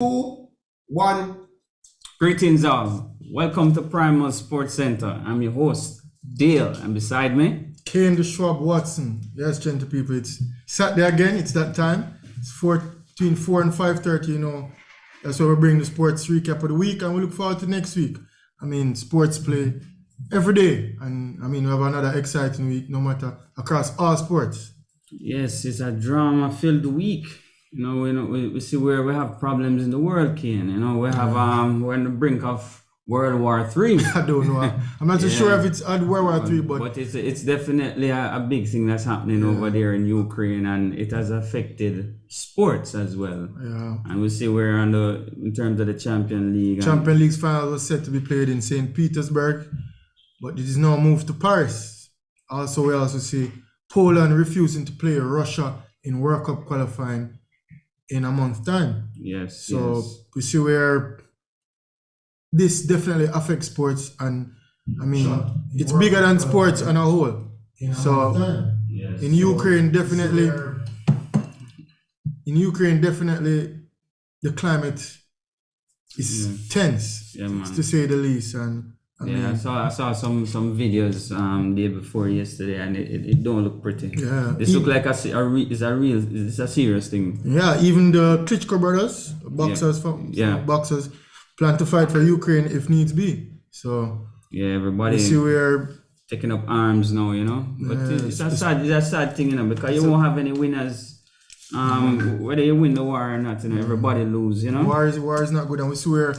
Two, one. Greetings all. Welcome to Primal Sports Center. I'm your host, Dale, and beside me, Kane the Schwab Watson. Yes, gentle people, it's Saturday again, it's that time. It's between 4 and 5:30, That's why we bring the sports recap of the week and we look forward to next week. Sports play every day. And we have another exciting week, no matter across all sports. yes, it's a drama-filled week. We see where we have problems in the world, Kane. We have we're on the brink of World War III. I don't know. I'm not so sure if it's at World War III, but it's definitely a big thing that's happening over there in Ukraine, and it has affected sports as well. Yeah. And we see we're in terms of the Champions League. Champions League's final was set to be played in St. Petersburg, but it is now moved to Paris. We also see Poland refusing to play Russia in World Cup qualifying in a month's time. Yes. We see where this definitely affects sports, and it's bigger than sports on a whole. In Ukraine, definitely, the climate is tense, to say the least. And I saw some videos day before yesterday, and it don't look pretty. Yeah, this look like it's a serious thing. Yeah, even the Klitschko brothers, boxers boxers plan to fight for Ukraine if needs be. So everybody we see where taking up arms now, But it's a sad thing, because you won't have any winners. Whether you win the war or not, everybody lose, War is not good, and we see where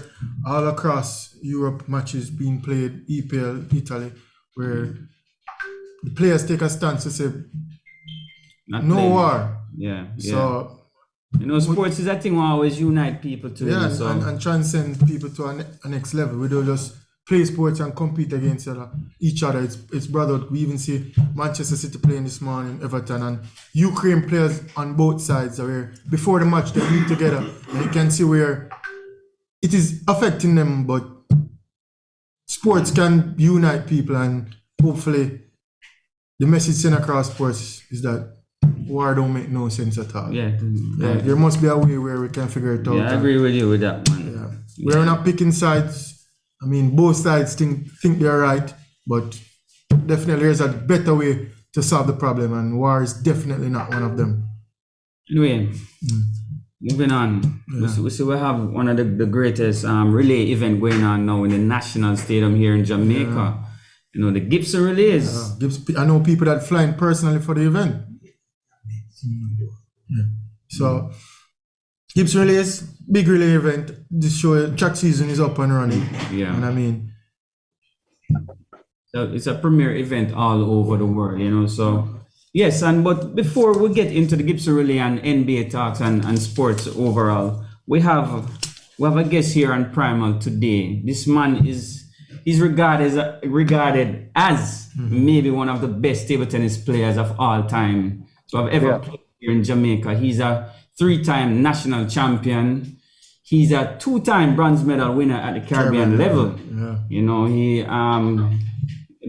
all across Europe matches being played, EPL, Italy, where the players take a stance to say no war. Yeah. So sports is a thing we always unite people to. Yeah, and transcend people to a next level. We don't just play sports and compete against each other. It's brotherhood. We even see Manchester City playing this morning, Everton, and Ukraine players on both sides. Where before the match they meet together, and you can see where it is affecting them. But sports can unite people, and hopefully, the message sent across sports is that war don't make no sense at all. There must be a way where we can figure it out. Yeah, I agree with you with that one. Yeah. We're not picking sides. Both sides think they're right, but definitely there's a better way to solve the problem, and war is definitely not one of them. Anyway, moving on. Yeah. We see we have one of the greatest relay event going on now in the National Stadium here in Jamaica. The Gibson relays. I know people that flying personally for the event. Yeah. So Gibson Relays, big relay event. This show track season is up and running. Yeah. And so it's a premier event all over the world, So yes, but before we get into the Gibson Relay and NBA talks and sports overall, we have a guest here on Primal today. This man he's regarded as maybe one of the best table tennis players of all time to have ever played here in Jamaica. He's a 3-time national champion. He's a 2-time bronze medal winner at the Caribbean level. Yeah. He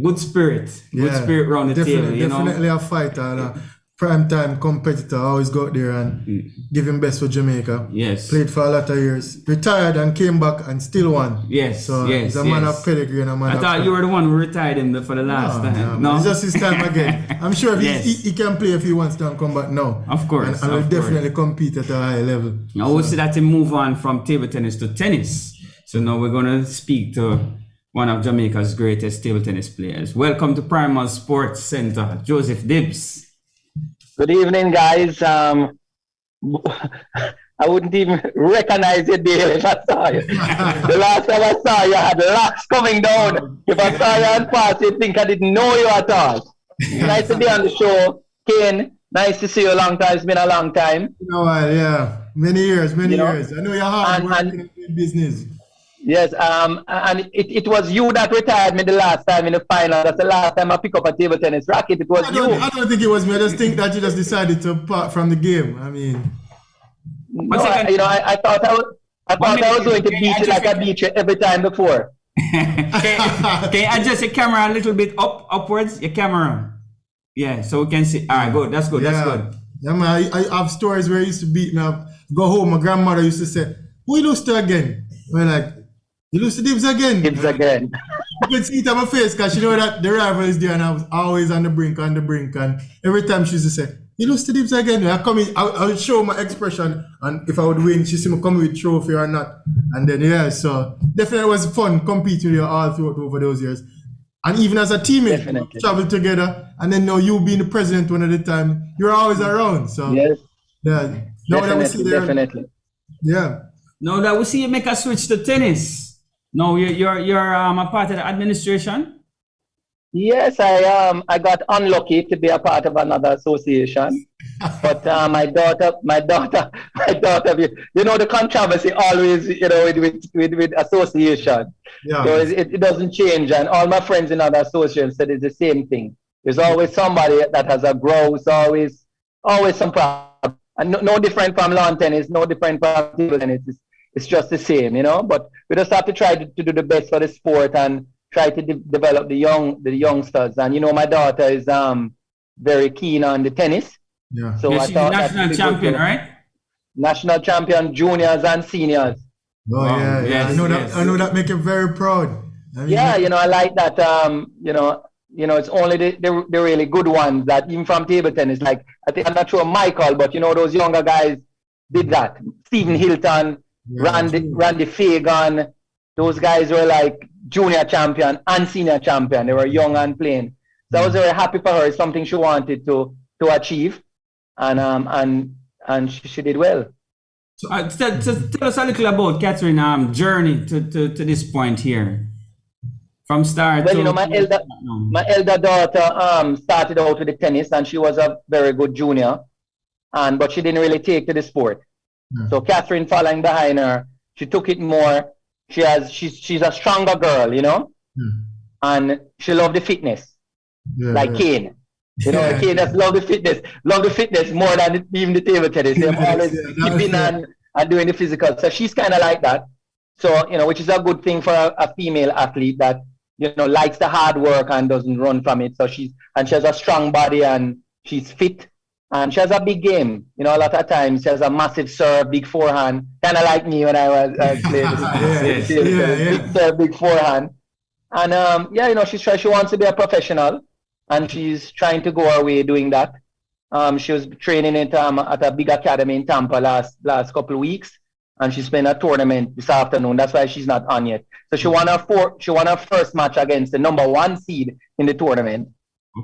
good spirit around the table. Definitely a fighter. Prime time competitor, always go out there and give him best for Jamaica. Yes. Played for a lot of years. Retired and came back and still won. Yes. So he's a man of pedigree and a man I thought you were the one who retired him for the last time. No. It's just his time again. I'm sure he can play if he wants to and come back now. Of course. And will definitely compete at a high level. I will see that he move on from table tennis to tennis. So now we're going to speak to one of Jamaica's greatest table tennis players. Welcome to Primal Sports Center, Joseph Dibbs. Good evening, guys. I wouldn't even recognize you, Dale, if I saw you. The last time I saw you, I had locks coming down. If I saw you on pass, you'd think I didn't know you at all. Nice to be on the show. Kane, nice to see you a long time. It's been a long time. Many years. I know you're hard working in business. Yes, and it was you that retired me the last time in the final. That's the last time I pick up a table tennis racket. It was you. I don't think it was me. I just think that you just decided to part from the game. I thought I was going to beat you like I beat you every time before. Can you adjust your camera a little bit upwards? Your camera. Yeah, so we can see. All right, good. That's good. Yeah. That's good. Yeah, man. I have stories where I used to beat me up. Go home. My grandmother used to say, who you lose to again? We're like, you lose to Dibbs again. Dibbs again. You can see it on my face because she know that the rival is there and I was always on the brink. And every time she used to say, you lose to Dibbs again. I come in, I would show my expression, and if I would win, she see me come with trophy or not. And then, yeah, so definitely it was fun competing with you all throughout over those years. And even as a teammate, Definitely. travel together, and then now you being the president one at a time, you're always around. So, Yes, yeah. Now that we see there, definitely. yeah. Now that we see you make a switch to tennis. Now you're a part of the administration. Yes, I got unlucky to be a part of another association, but my daughter, you know, the controversy always, you know, with association. Yeah. So it doesn't change, and all my friends in other associations said it's the same thing. There's always somebody that has a growth, always some problem, and no different from lawn tennis, no different from table tennis. It's just the same, you know. But we just have to try to do the best for the sport and try to develop the youngsters. And you know, my daughter is very keen on the tennis. Yeah. So Yeah, I she's thought national champion, right? National champion, juniors and seniors. Oh, yeah, yeah. Yes, yes. I know that make you very proud. I mean, Yeah, you know, I like that. You know, it's only the really good ones that even from table tennis. Like I think I'm not sure Michael, but you know, those younger guys did that. Stephen Hilton, Randy Fagan. Those guys were like junior champion and senior champion. They were young and playing. So I was very happy for her. It's something she wanted to achieve, and she did well. So, tell us a little about Katherine journey to this point here, from start. Well, to, you know, my elder daughter started out with the tennis, and she was a very good junior, but she didn't really take to the sport. So Katherine, following behind her, she took it more. She's a stronger girl, you know, and she loved the fitness, like Kane. You know, Kane just love the fitness more than even the table tennis. They're always keeping and doing the physical. So she's kind of like that. So, you know, which is a good thing for a female athlete that, you know, likes the hard work and doesn't run from it. So she has a strong body and she's fit. And she has a big game. You know, a lot of times she has a massive serve, big forehand, kind of like me when I played. Big serve, big forehand. And yeah, you know, she wants to be a professional, and she's trying to go her way doing that. She was training at a big academy in Tampa last couple of weeks, and she's playing a tournament this afternoon. That's why she's not on yet. So she won her first match against the #1 seed in the tournament,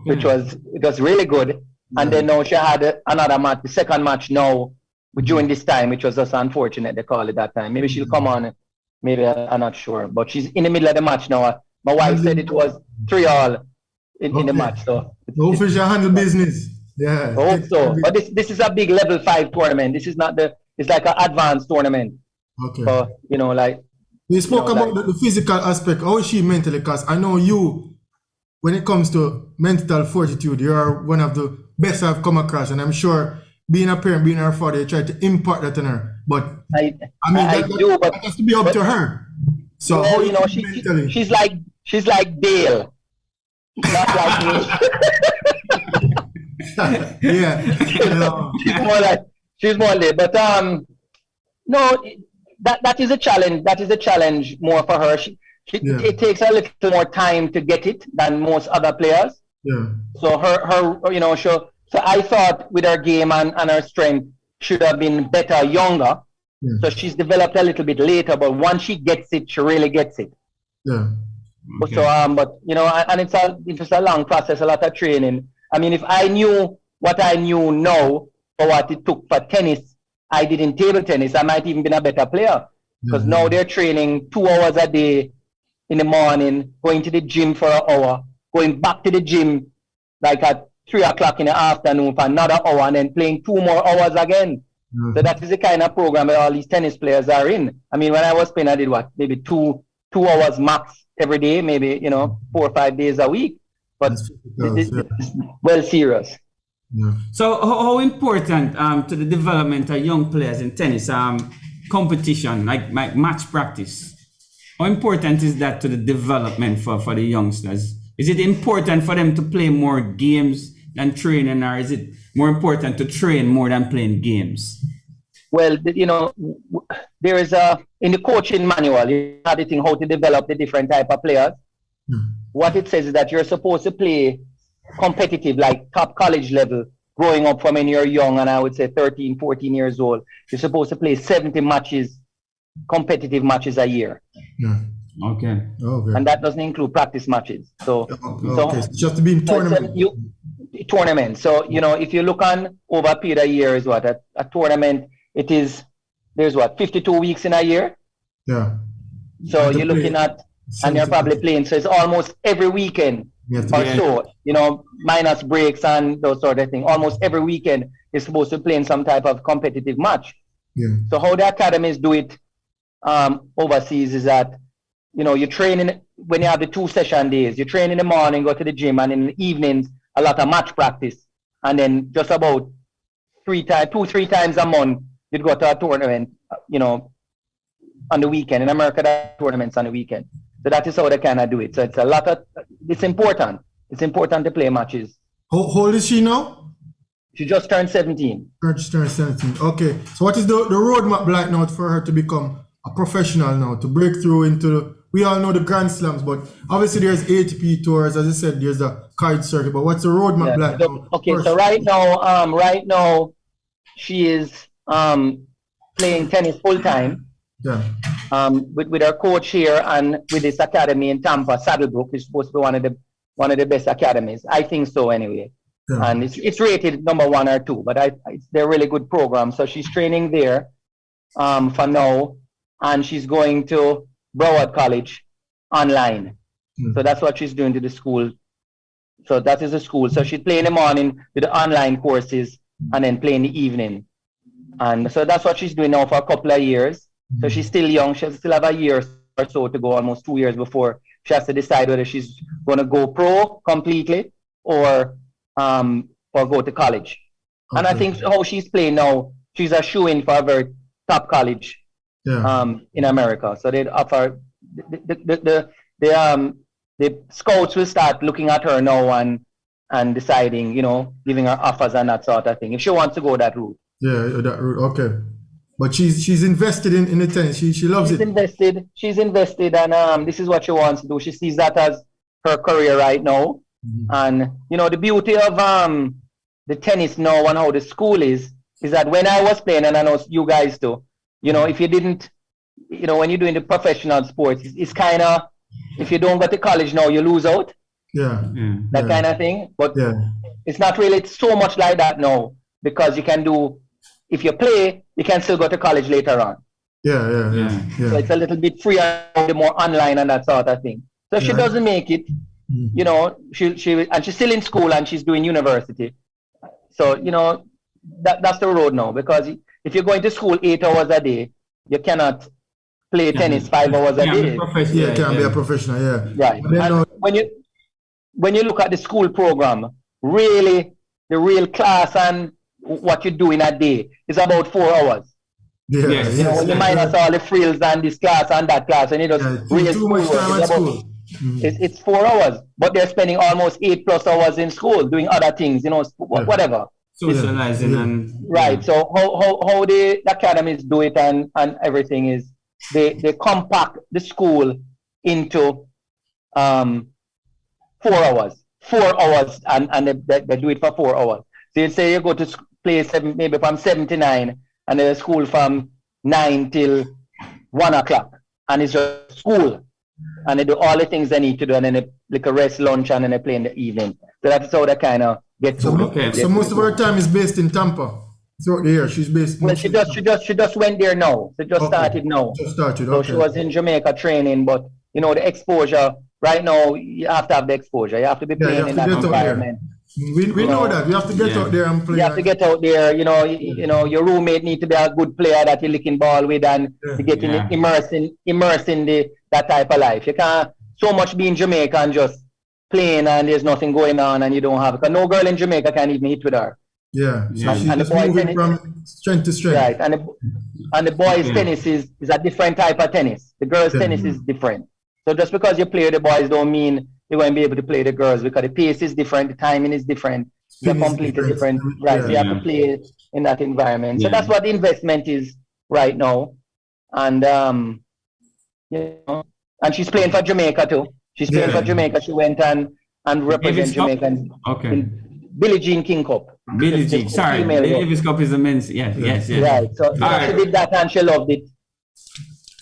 which was really good. And then now she had another match, the second match now during this time, which was just unfortunate they call it that time. Maybe she'll come on, maybe I'm not sure. But she's in the middle of the match now. My wife said it was 3-all in the match. So hopefully she handle business. Yeah. I hope so. But this is a big level 5 tournament. This is not it's like an advanced tournament. Okay. So, you know, like we spoke about the physical aspect. How is she mentally? Because I know you, when it comes to mental fortitude, you are one of the best I've come across, and I'm sure being a parent, being her father, you try to impart that on her. But I mean, that has to be up to her. So well, how you know, she's like Dale, not like me. Yeah, she's more like, but no, that is a challenge. That is a challenge more for her. It takes a little more time to get it than most other players. Yeah. So her, you know, so I thought with her game and her strength should have been better younger. Yeah. So she's developed a little bit later, but once she gets it, she really gets it. Yeah. Okay. So but you know, and it's a long process, a lot of training. I mean, if I knew what I knew now or what it took for tennis, I did in table tennis, I might even been a better player. Because now they're training 2 hours a day in the morning, going to the gym for an hour, going back to the gym like at 3 o'clock in the afternoon for another hour, and then playing 2 more hours again. So that is the kind of program that all these tennis players are in. I mean, when I was playing, I did what? Maybe 2 hours max every day, maybe, you know, 4 or 5 days a week. But it's well serious. Yeah. So how important to the development of young players in tennis, competition, like match practice? How important is that to the development for the youngsters? Is it important for them to play more games than training, or is it more important to train more than playing games? Well, you know, there is in the coaching manual, you have the thing how to develop the different type of players. What it says is that you're supposed to play competitive, like top college level, growing up from when you're young, and I would say 13, 14 years old. You're supposed to play 70 matches, competitive matches a year. Yeah. Okay. Okay. And that doesn't include practice matches. So just to be in tournament. Tournament. So, if you look on over a period of years, a tournament, there's 52 weeks in a year. Yeah. So you're looking at, and you're probably playing, so it's almost every weekend or so, minus breaks and those sort of things. Almost every weekend you're supposed to play in some type of competitive match. Yeah. So how the academies do it overseas is that, you train when you have the 2 session days, you train in the morning, go to the gym, and in the evenings, a lot of match practice. And then just about 3 times a month, you'd go to a tournament, on the weekend. In America, there are tournaments on the weekend. So that is how they kind of do it. So it's important. It's important to play matches. How old is she now? She just turned 17. Just turned 17. Okay. So what is the roadmap like now for her to become a professional now, to break through into we all know the Grand Slams, but obviously there's ATP tours, as I said, there's the kite circuit, but what's the roadmap like now? Okay, so right now, she is playing tennis full time. Yeah. With our coach here and with this academy in Tampa, Saddlebrook is supposed to be one of the best academies. I think so anyway. Yeah. And it's rated number 1 or 2, but they're really good programs. So she's training there for now, and she's going to Broward College online. So that's what she's doing to the school. So that is the school. So she's playing in the morning with the online courses and then play in the evening. And so that's what she's doing now for a couple of years. So she's still young. She'll still have a year or so to go, almost 2 years before she has to decide whether she's going to go pro completely or go to college. Okay. And I think how she's playing now, she's a shoe-in for a very top college in America. So they offer the scouts will start looking at her now and deciding, giving her offers and that sort of thing, if she wants to go that route. Yeah, that route. Okay. But she's invested in the tennis. She loves it. She's invested, and this is what she wants to do. She sees that as her career right now. And the beauty of the tennis now and how the school is that when I was playing, and I know you guys too, if you didn't, when you're doing the professional sports, it's kind of, if you don't go to college now, you lose out. That kind of thing. But it's not really so much like that now, because you can do, if you play, you can still go to college later on. So it's a little bit freer, more online and that sort of thing. So she doesn't make it, and she's still in school and she's doing university. So, that's the road now, because if you're going to school 8 hours a day, you cannot play tennis 5 hours a day. You can be a professional, Right. And when you look at the school program, really, the real class and what you do in a day is about 4 hours. When you minus all the frills and this class and that class, and too much time at school. It's 4 hours, but they're spending almost 8+ hours in school doing other things, whatever. Socializing and right. So how the academies do it and everything is they compact the school into 4 hours. 4 hours, and they do it for 4 hours. So you say you go to play maybe from 7 to 9, and then school from 9 till 1 o'clock, and it's just school, and they do all the things they need to do, and then they like a rest, lunch, and then they play in the evening. So that's how they kind of get to. So most of her time is based in Tampa. So here she's based. Well, she just went there now. She just started now. So she was in Jamaica training, but the exposure right now, you have to have the exposure. You have to be playing in that environment. We know that. You have to get out there and play. You have to get out there. Your roommate needs to be a good player that you're licking ball with, and to get immersed in that type of life. You can't so much be in Jamaica and just playing and there's nothing going on and you don't have it. Because no girl in Jamaica can even hit with her. Yeah. And the boys moving from strength to strength. Right. And the boys' tennis is a different type of tennis. The girls' tennis is different. So just because you play the boys don't mean you won't be able to play the girls, because the pace is different, the timing is different, they're completely different. Right. So you have to play in that environment. So that's what the investment is right now. and you know, and she's playing for Jamaica too. She's playing for Jamaica. She went and represent Jamaica in Billie Jean King Cup. Billie Jean, sorry, Davis Cup is the men's. Yes. Right. So she did that and she loved it.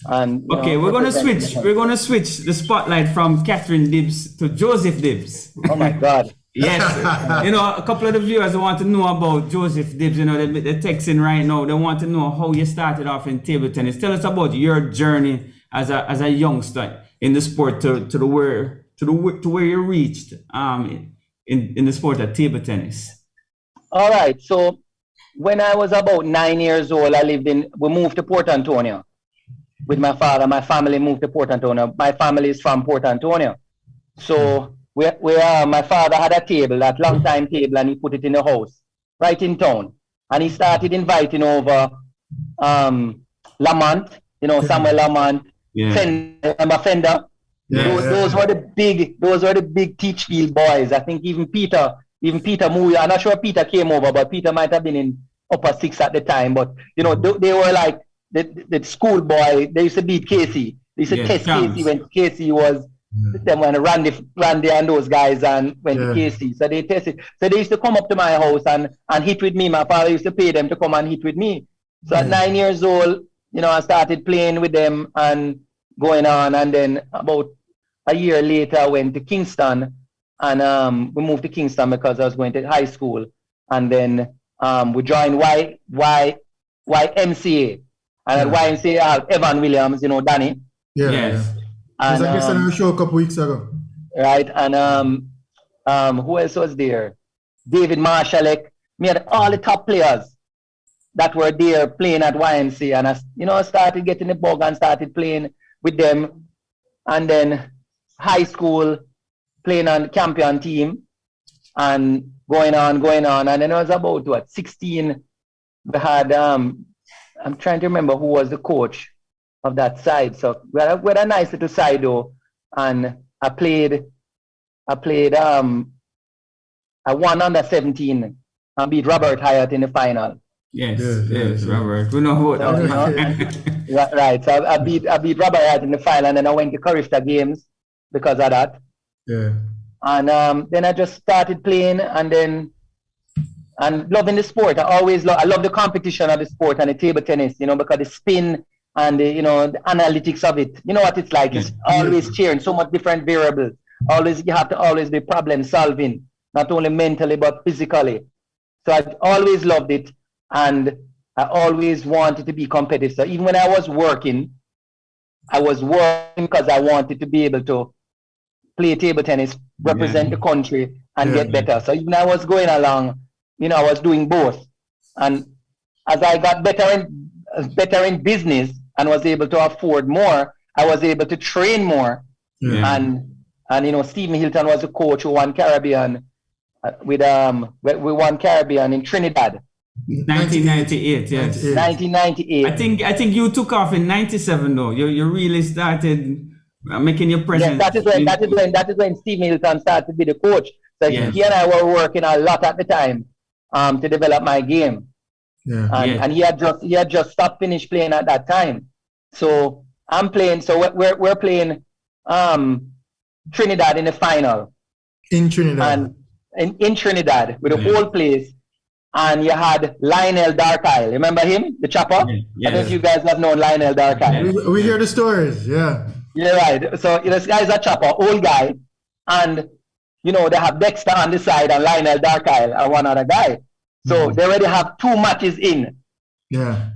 And okay, we're gonna switch. We're gonna switch the spotlight from Katherine Dibbs to Joseph Dibbs. Oh my God. Yes, a couple of the viewers want to know about Joseph Dibbs. They're texting right now. They want to know how you started off in table tennis. Tell us about your journey as a youngster in the sport to where you reached in the sport of table tennis. All right. So when I was about 9 years old, we moved to Port Antonio with my father. My family moved to Port Antonio. My family is from Port Antonio. So my father had a table, that long time table, and he put it in the house, right in town. And he started inviting over Lamont, Samuel Lamont, Fender. Those were the big Teachfield boys. I think even Peter Muya, I'm not sure Peter came over, but Peter might have been in upper six at the time. But they were like the school boy. They used to beat Casey. They used to test Casey when Casey was them, when Randy and those guys and went to Casey. So they tested. So they used to come up to my house and hit with me. My father used to pay them to come and hit with me. So at 9 years old, I started playing with them and going on. And then about a year later, I went to Kingston. And we moved to Kingston because I was going to high school. And then we joined YMCA. And at YMCA, I had Evan Williams, Danny. Yeah. Yes. And, I guess on our show a couple weeks ago. Right. And who else was there? David Marshallek. We had all the top players that were there playing at YMCA. And I started getting the bug and started playing with them. And then high school, playing on the champion team and going on. And then I was about 16. We had, I'm trying to remember who was the coach of that side. So we had a nice little side though. And I won under 17 and beat Robert Hyatt in the final. Yes, Robert. We know who that. Right. So I beat Robert Hyatt in the final, and then I went to Carifta Games because of that. Yeah. And then I just started playing and loving the sport. I love the competition of the sport and the table tennis, because the spin and the analytics of it. You know what it's like? It's always cheering, so much different variables. You have to always be problem solving, not only mentally but physically. So I always loved it, and I always wanted to be competitive. So even when I was working because I wanted to be able to play table tennis, represent the country, and get better. So even I was going along, I was doing both. And as I got better in business and was able to afford more, I was able to train more. Yeah. And Stephen Hilton was a coach who won Caribbean we won Caribbean in Trinidad. 1998, yes. 1998. I think you took off in 97 though. You really started making your presence. Yes, that is when Steve Hilton started to be the coach. So he and I were working a lot at the time to develop my game. Yeah. And he had just stopped finished playing at that time. So I'm playing. So we're playing Trinidad in the final. In Trinidad. And in Trinidad with the whole place. And you had Lionel Darkyle. Remember him? The chopper? Yeah. I don't know if you guys have known Lionel Darkyle. We hear the stories, yeah. Yeah, right. So this guy's a chopper, old guy. And, they have Dexter on the side and Lionel Darkyle and one other guy. So they already have 2 matches in. Yeah.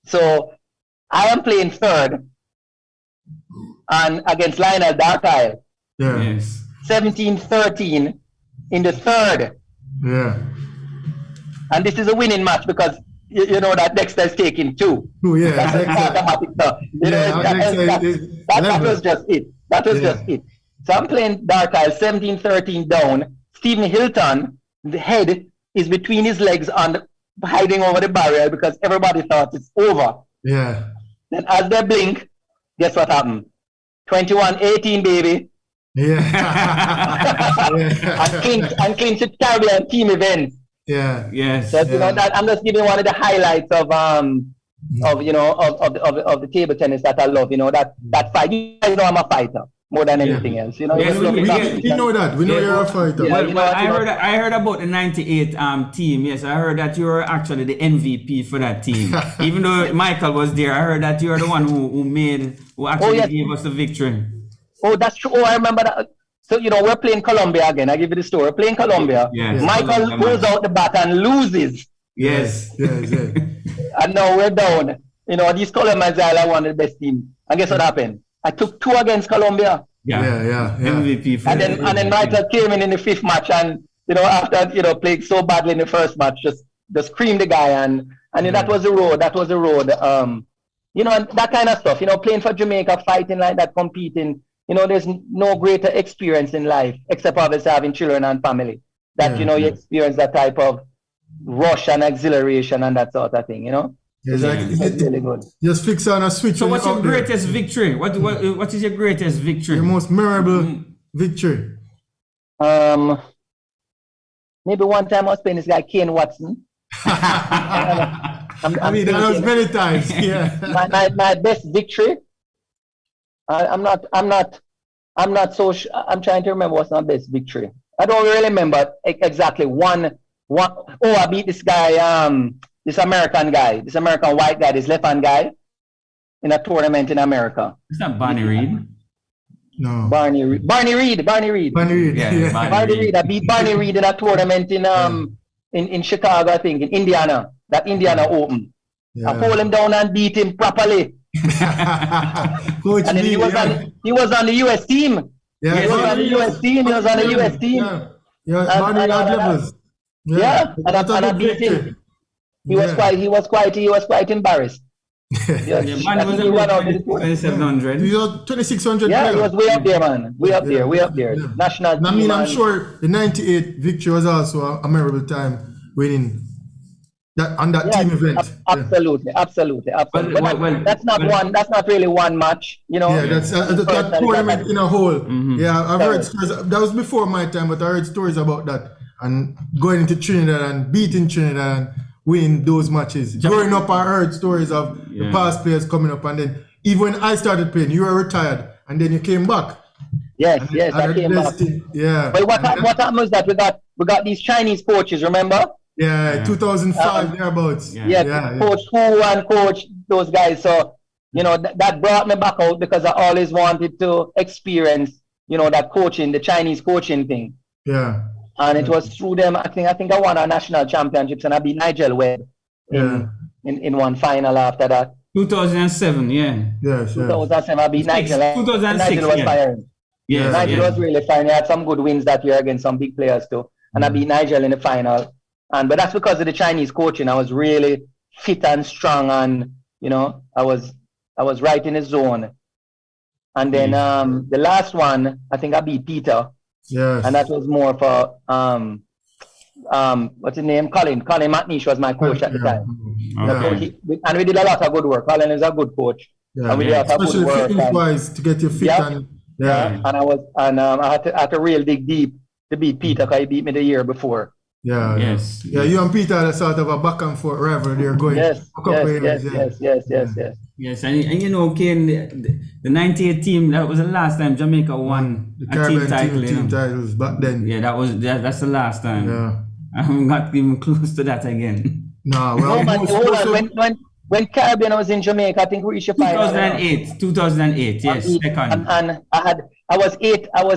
So I am playing third and against Lionel Darkyle. Yeah. Yes. 17-13 in the third. Yeah. And this is a winning match because you know that Dexter is taking 2. Oh, yeah. That was just it. That was just it. So I'm playing Darkyle 17-13 down. Stephen Hilton, the head is between his legs and hiding over the barrier because everybody thought it's over. Yeah. Then as they blink, guess what happened? 21-18, baby. Yeah. and clinch the Caribbean team event. Yeah. Yes. So that I'm just giving one of the highlights of of the table tennis that I love. That fight. You guys know I'm a fighter more than anything else. Yes, we know that. We know you're a fighter. Yeah, I heard about the '98 team. Yes, I heard that you were actually the MVP for that team. Even though Michael was there, I heard that you are the one who actually gave us the victory. Oh, that's true. Oh, I remember that. So, we're playing Colombia again. I give you the story. We're playing Colombia. Yes, Michael goes out the bat and loses. Yes. And now we're down. These Colombians are one of the best teams. And guess what happened? I took 2 against Colombia. Yeah. MVP. And then Michael came in the 5th match and, after, playing so badly in the first match, just creamed the guy. And that was the road. And that kind of stuff, playing for Jamaica, fighting like that, competing. There's no greater experience in life, except obviously having children and family, that, you experience that type of rush and exhilaration and that sort of thing, It's really good. Just fix on a switch. So what's your greatest victory? What is your greatest victory? Your most memorable victory? Maybe one time I was playing this guy, Kane Watson. That was many times, yeah. my best victory, I'm not so sure. I'm trying to remember what's my best victory. I don't really remember exactly one. Oh, I beat this guy, this American white guy, this left-hand guy, in a tournament in America. It's not Barney Reed. No. Barney Reed. Yeah, Barney Reed. I beat Barney Reed in a tournament in Chicago, I think, in Indiana. That Indiana Open. Yeah. I pulled him down and beat him properly. Coach and then he was on the US team. Yeah, he was on the US team. Barney had levels. And I beat him. He was quite embarrassed. Man was about 2,700. He was 2,600. Yeah, he was way up there, man. Way up there. Yeah. National team. I mean, I'm sure the '98 victory was also a memorable time winning that on that team event. Absolutely. But that's not really one match, Yeah, that's that tournament in a whole. Mm-hmm. Yeah, I've heard stories. That was before my time, but I heard stories about that and going into Trinidad and beating Trinidad and winning those matches. Growing up, I heard stories of the past players coming up, and then even when I started playing, you were retired, and then you came back. Yes, I came back. Yeah. But what happened was that we got these Chinese coaches, remember? Yeah, 2005 thereabouts. Coach Hu and Coach those guys. So that brought me back out because I always wanted to experience that coaching, the Chinese coaching thing. Yeah. And it was through them. I think I won our national championships, and I beat Nigel Webb in one final after that. 2007, yeah. Yes, 2007, I beat Nigel. 2006, Nigel was firing. Yeah, Nigel was really fine. He had some good wins that year against some big players too. And I beat Nigel in the final. But that's because of the Chinese coaching. I was really fit and strong, and I was right in the zone. And then the last one, I think I beat Peter. Yes. And that was more for what's his name? Colin McNeish was my coach at the time. And we did a lot of good work. Colin is a good coach. Yeah. And we did a lot of good work. Especially wise to get your feet and and I had to real dig deep to beat Peter because he beat me the year before. Yeah. Yes. Yeah, you and Peter had a sort of a back and forth rivalry. They're going. Yes. Yes, and Kane, the '98 team, that was the last time Jamaica won a team title. Team titles back then. Yeah, that's the last time. Yeah. I haven't got even close to that again. No, well, when Caribbean was in Jamaica, I think we reached a final. 2008, yes, second. And I was eight all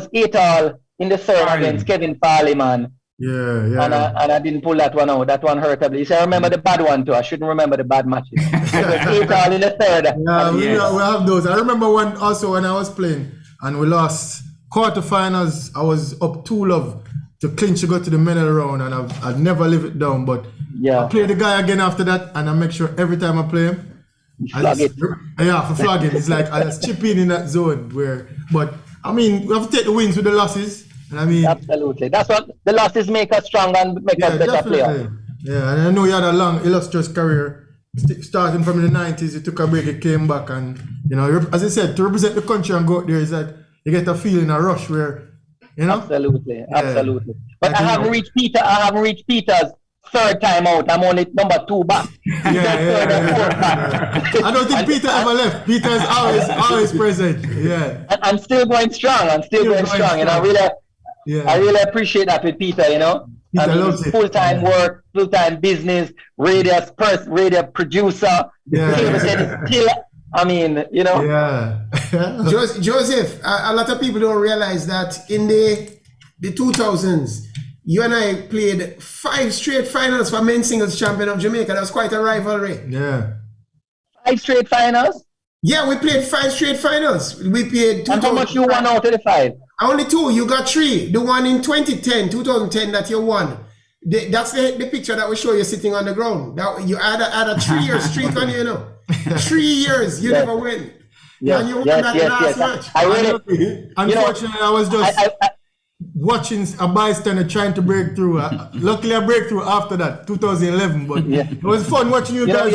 in the third against Kevin Farley, man. Yeah. And I didn't pull that one out. That one hurt a bit. I remember the bad one too. I shouldn't remember the bad matches. It was 8 all in the third. Yeah, we have those. I remember one also when I was playing and we lost quarterfinals. I was up 2-love to clinch to go to the medal round, and I'd never live it down. But I play the guy again after that, and I make sure every time I play him, for flogging. It's like I just chip in that zone but I mean, we have to take the wins with the losses. And I mean, absolutely. That's what the losses make us strong and make us better player. Yeah, and I know you had a long, illustrious career. Starting from the 90s, you took a break, you came back, and as I said, to represent the country and go out there is that you get a feeling, a rush where, Absolutely. But I haven't reached Peter's third time out. I'm only number 2 back. I don't think Peter ever left. Peter is always present. Yeah. And I'm still going strong. I'm still going strong. And I really appreciate that with Peter, you know. Peter loves it. Full-time work, full-time business, radio producer, table tennis killer. I mean, you know. Yeah. Joseph, a lot of people don't realize that in the 2000s, you and I played 5 straight finals for men's singles champion of Jamaica. That was quite a rivalry. Yeah. 5 straight finals? Yeah, we played 5 straight finals. We played 2000. And how much you won out of the 5? Only 2. You got 3. The one in 2010 that you won. That's the picture that we show you sitting on the ground. That you had a 3-year streak on you, you know. 3 years, you never win. Yeah, and you won that last match. Unfortunately, I was just watching a bystander trying to break through. Luckily, I break through after that, 2011. But it was fun watching you guys.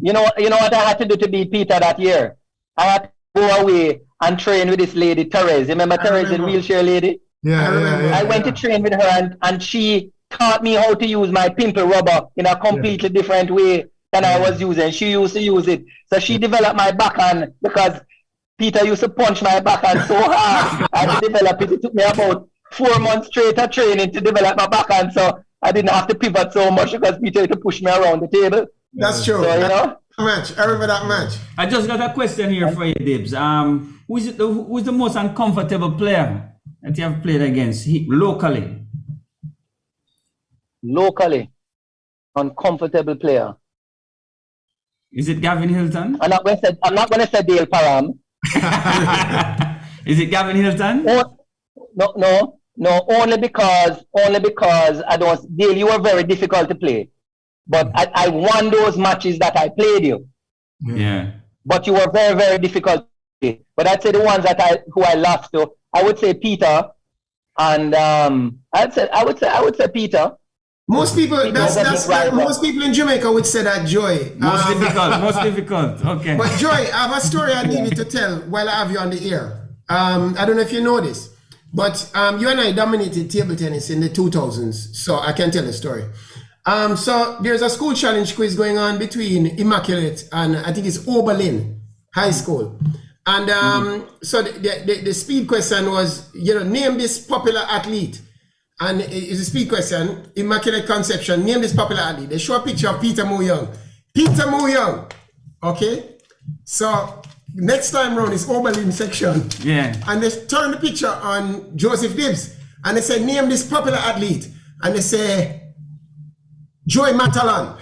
You know what I had to do to beat Peter that year? I had to go away and train with this lady, Therese. Remember Therese, the wheelchair lady? Yeah. I went to train with her and she taught me how to use my pimple rubber in a completely different way than I was using. She used to use it. So she developed my backhand because Peter used to punch my backhand so hard. I had to develop it. It took me about 4 months straight of training to develop my backhand. So I didn't have to pivot so much because Peter used to push me around the table. That's true. So, you know? Match. I remember that match. I just got a question here for you, Dibbs. Who's the most uncomfortable player that you have played against locally? Locally, uncomfortable player. Is it Gavin Hilton? I'm not going to say Dale Parham. Is it Gavin Hilton? No. Only because I don't. Dale, you were very difficult to play. But I won those matches that I played you. Yeah. But you were very, very difficult to play. But I'd say the ones who I lost to, I would say Peter, and I would say Peter. Most people, most people in Jamaica would say that, Joy. Most difficult. Okay. But Joy, I have a story I need you to tell while I have you on the air. I don't know if you know this, but you and I dominated table tennis in the 2000s, so I can tell the story. So there's a school challenge quiz going on between Immaculate and I think it's Oberlin High School. And so the speed question was, name this popular athlete. And it's a speed question, Immaculate Conception, name this popular athlete. They show a picture of Peter Moyoung. Peter Moyoung, okay? So next time round is Oberlin section. Yeah. And they turn the picture on Joseph Dibbs. And they say, name this popular athlete. And they say, Joy Matalan.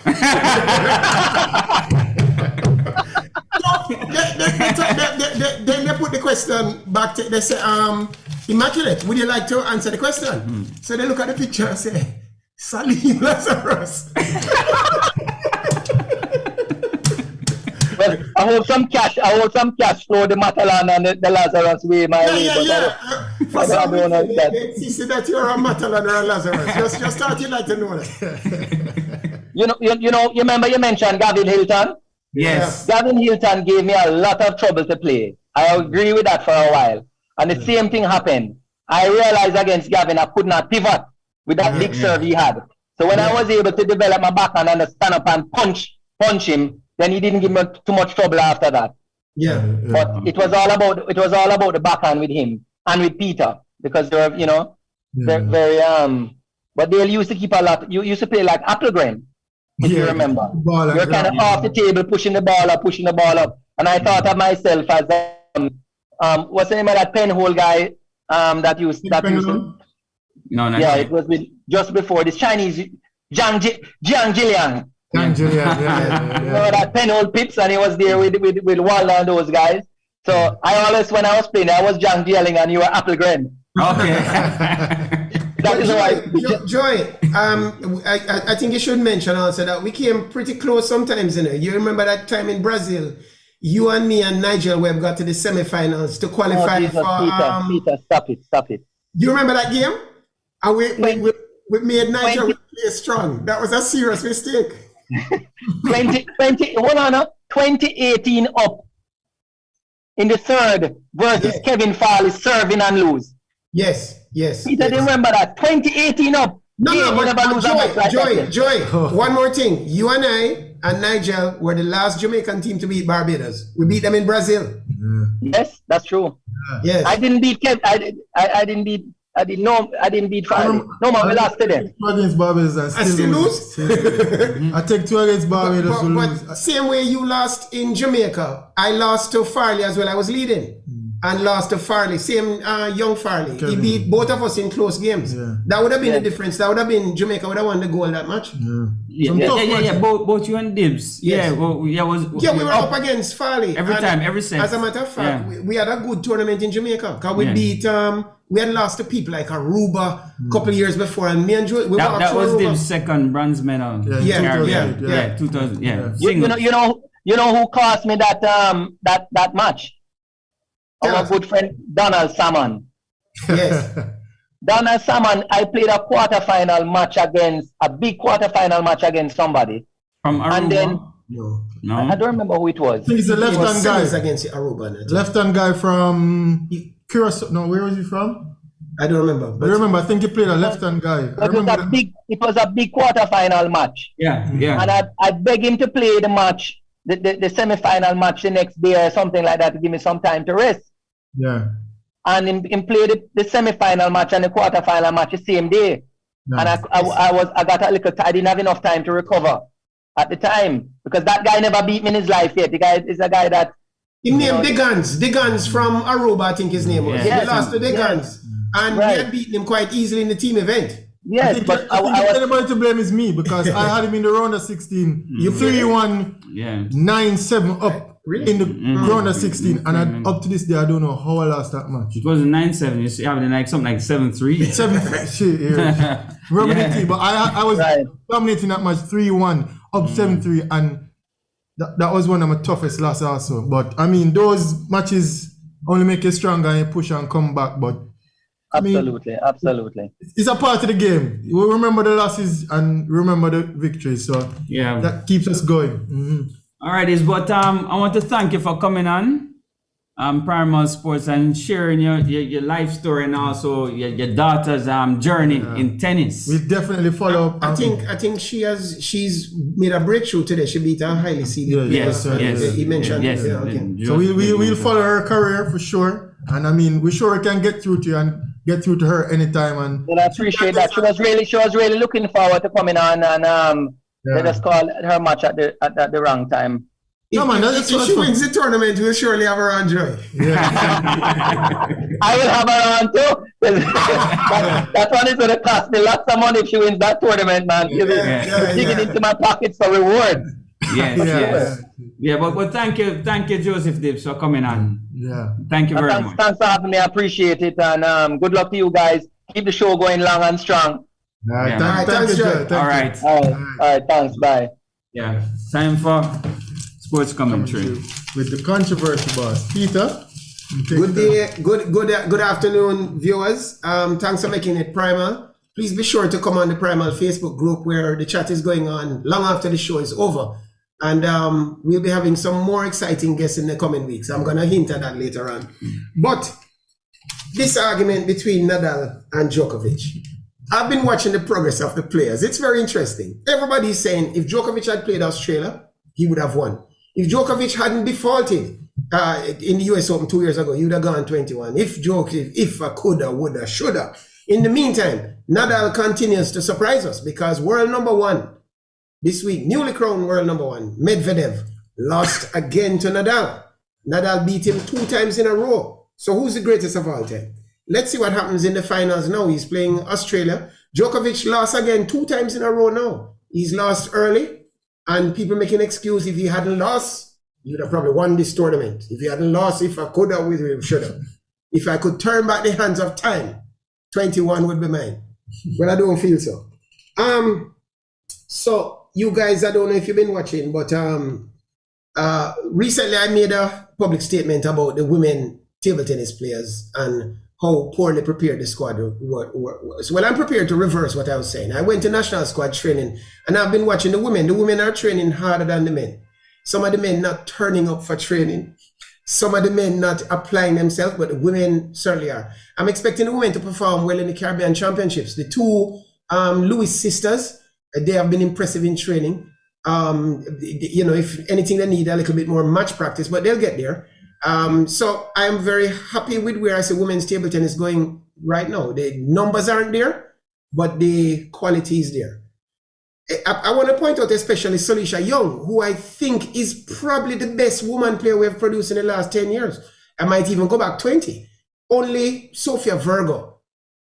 Then they put the question back to, they say, Immaculate, would you like to answer the question? So they look at the picture and say, Salim Lazarus. Well, I hold some cash flow the Matalan and the Lazarus way my way. For some reason, they see that you're a Matalan or a Lazarus. Just thought you'd like to know that. You remember you mentioned Gavin Hilton? Yes. Gavin Hilton gave me a lot of trouble to play. I agree with that for a while. And the same thing happened. I realized against Gavin, I could not pivot with that big serve he had. So when I was able to develop my backhand and stand up and punch him, then he didn't give me too much trouble after that. Yeah. But it was all about the backhand with him and with Peter because they were, they're very but they used to keep a lot. You used to play like Applegreen, if you remember. You're kind of off the table, pushing the ball up. And I thought of myself as what's the name of that penhole guy that used to? No, yeah, it was just before this Chinese Jiang Jiliang. Yeah. You know that penhole pips, and he was there with Waller and those guys. So I always, when I was playing, I was Jiang Jiliang and you were Applegreen. Okay. That is why. Joy, I think you should mention also that we came pretty close sometimes. You remember that time in Brazil? You and me and Nigel Webb got to the semifinals to qualify for. Peter, stop it. You remember that game? And we made Nigel play strong. That was a serious mistake. 2018 up in the third versus Kevin Farley serving and lose. Yes. Peter, do you remember that? 2018 up No, Yeah, no, you but, never lose a match like that. Joy. One more thing. You and I and Nigel were the last Jamaican team to beat Barbados. We beat them in Brazil. Yes, that's true. Yes. I didn't beat Kev. I didn't beat Farley. No, man, we lost to them. Against Barbados and I still lose? I take 2 against Barbados to But lose. same way you lost in Jamaica, I lost to Farley as well. I was leading and lost to Farley. Same young Farley. He beat both of us in close games. Yeah. That would have been the difference. That would have been Jamaica would have won the goal that match. Yeah. Both you and Dibbs. Yes. We were up against Farley. every And time, every set. As a matter of fact, Yeah. we had a good tournament in Jamaica. Because we beat, we had lost to people like Aruba a couple of years before. And me and Joe, we walked That to was Aruba. Dibbs' second bronze medal. Yeah. 2000. Yeah. You know who cost me that match? Tell Our us. good friend Donald Salmon. Yes. Donald Salmon, I played a big quarterfinal match against somebody. From Aruba. And then No. I don't remember who it was. I think it's the It was left-hand semis guy. against Aruba. Left-hand guy from Curacao. No, where was he from? I don't remember. I But remember, I think he played a left-hand guy. I remember It was a big quarterfinal match. Yeah. And I begged him to play the match, the semi-final match the next day or something like that to give me some time to rest. Yeah. And him played the semi-final match and the quarterfinal match the same day. Yeah. And I got a little, I didn't have enough time to recover at the time because that guy never beat me in his life yet. The guy is a guy that. he named Diggans from Aruba, I think his name was. Yeah. We lost to Diggans. And we had beaten him quite easily in the team event. Yes, but I think anybody to blame is me because I had him in the round of 16. You 3-1, Yeah. 9-7 up Really? in the round of 16. And up to this day, I don't know how I lost that match. It was 9-7. You see, having like something like 7-3. 7 shit, yeah. Remember the team, but I was dominating that match 3-1, up 7-3, and that was one of my toughest losses also. But I mean, those matches only make you stronger and you push and come back. But absolutely. it's a part of the game. We remember the losses and remember the victories. So Yeah. that keeps us going. All right, but I want to thank you for coming on Primal Sports and sharing your life story and also your daughter's journey in tennis. We'll definitely follow up. I think she's made a breakthrough today. She beat a highly seeded player. Yes. He mentioned Yes. yeah, okay. So we'll follow her career for sure. And I mean, we sure can get through to you and get through to her anytime. And Well, I appreciate that. She was really looking forward to coming on and let us call her match at the wrong time. No, man, that's if she wins the tournament, we'll surely have her on, Joy. I will have her on too. that one is going to cost me lots of money if she wins that tournament, man. Digging into my pockets for rewards. Yeah, but thank you, Joseph Dibbs, for coming on. Yeah. Thank you very much. Thanks for having me. I appreciate it. And good luck to you guys. Keep the show going long and strong. All right, Yeah. thank you, Joe. Thank All you. right. All right. Thanks. Bye. Yeah. Time for sports commentary. With the controversy, boss. Peter? Good day, good afternoon, viewers. Thanks for making it Primal. Please be sure to come on the Primal Facebook group where the chat is going on long after the show is over. And we'll be having some more exciting guests in the coming weeks. I'm going to hint at that later on. But this argument between Nadal and Djokovic, I've been watching the progress of the players. It's very interesting. Everybody's saying if Djokovic had played Australia, he would have won. If Djokovic hadn't defaulted in the US Open 2 years ago, he would have gone 21. If I coulda, woulda, shoulda. In the meantime, Nadal continues to surprise us because world number one this week, newly crowned world number one, Medvedev, lost again to Nadal. Nadal beat him 2 times in a row. So who's the greatest of all time? Let's see what happens in the finals now. He's playing Australia. Djokovic lost again 2 times in a row now. He's lost early. And people make an excuse if he hadn't lost, he would have probably won this tournament. If he hadn't lost, if I could have, we should have. If I could turn back the hands of time, 21 would be mine. Well, I don't feel so. So you guys, I don't know if you've been watching, but recently I made a public statement about the women table tennis players and how poorly prepared the squad was. Well, I'm prepared to reverse what I was saying. I went to national squad training and I've been watching the women. The women are training harder than the men. Some of the men not turning up for training. Some of the men not applying themselves, but the women certainly are. I'm expecting the women to perform well in the Caribbean Championships. The 2 Lewis sisters, they have been impressive in training. If anything, they need a little bit more match practice, but they'll get there. So I'm very happy with where I see women's table tennis going right now. The numbers aren't there, but the quality is there. I want to point out especially Solisha Young, who I think is probably the best woman player we have produced in the last 10 years. I might even go back 20. Only Sophia Virgo,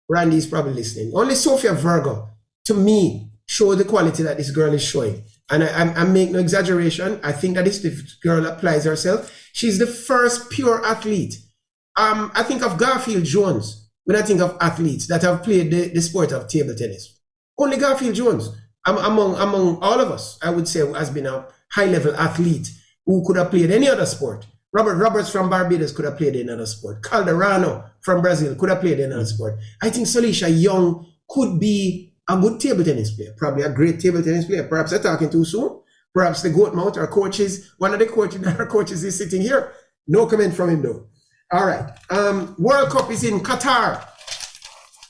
Randy is probably listening, only Sophia Virgo, to me, show the quality that this girl is showing. And I make no exaggeration. I think that if this girl applies herself, she's the first pure athlete. I think of Garfield Jones when I think of athletes that have played the sport of table tennis. Only Garfield Jones, among all of us, I would say, has been a high-level athlete who could have played any other sport. Robert Roberts from Barbados could have played another sport. Calderano from Brazil could have played another sport. I think Solisha Young could be a good table tennis player, probably a great table tennis player. Perhaps I'm talking too soon. Perhaps the goat mouth, our coaches, one of the coaches is sitting here. No comment from him though. All right. World Cup is in Qatar.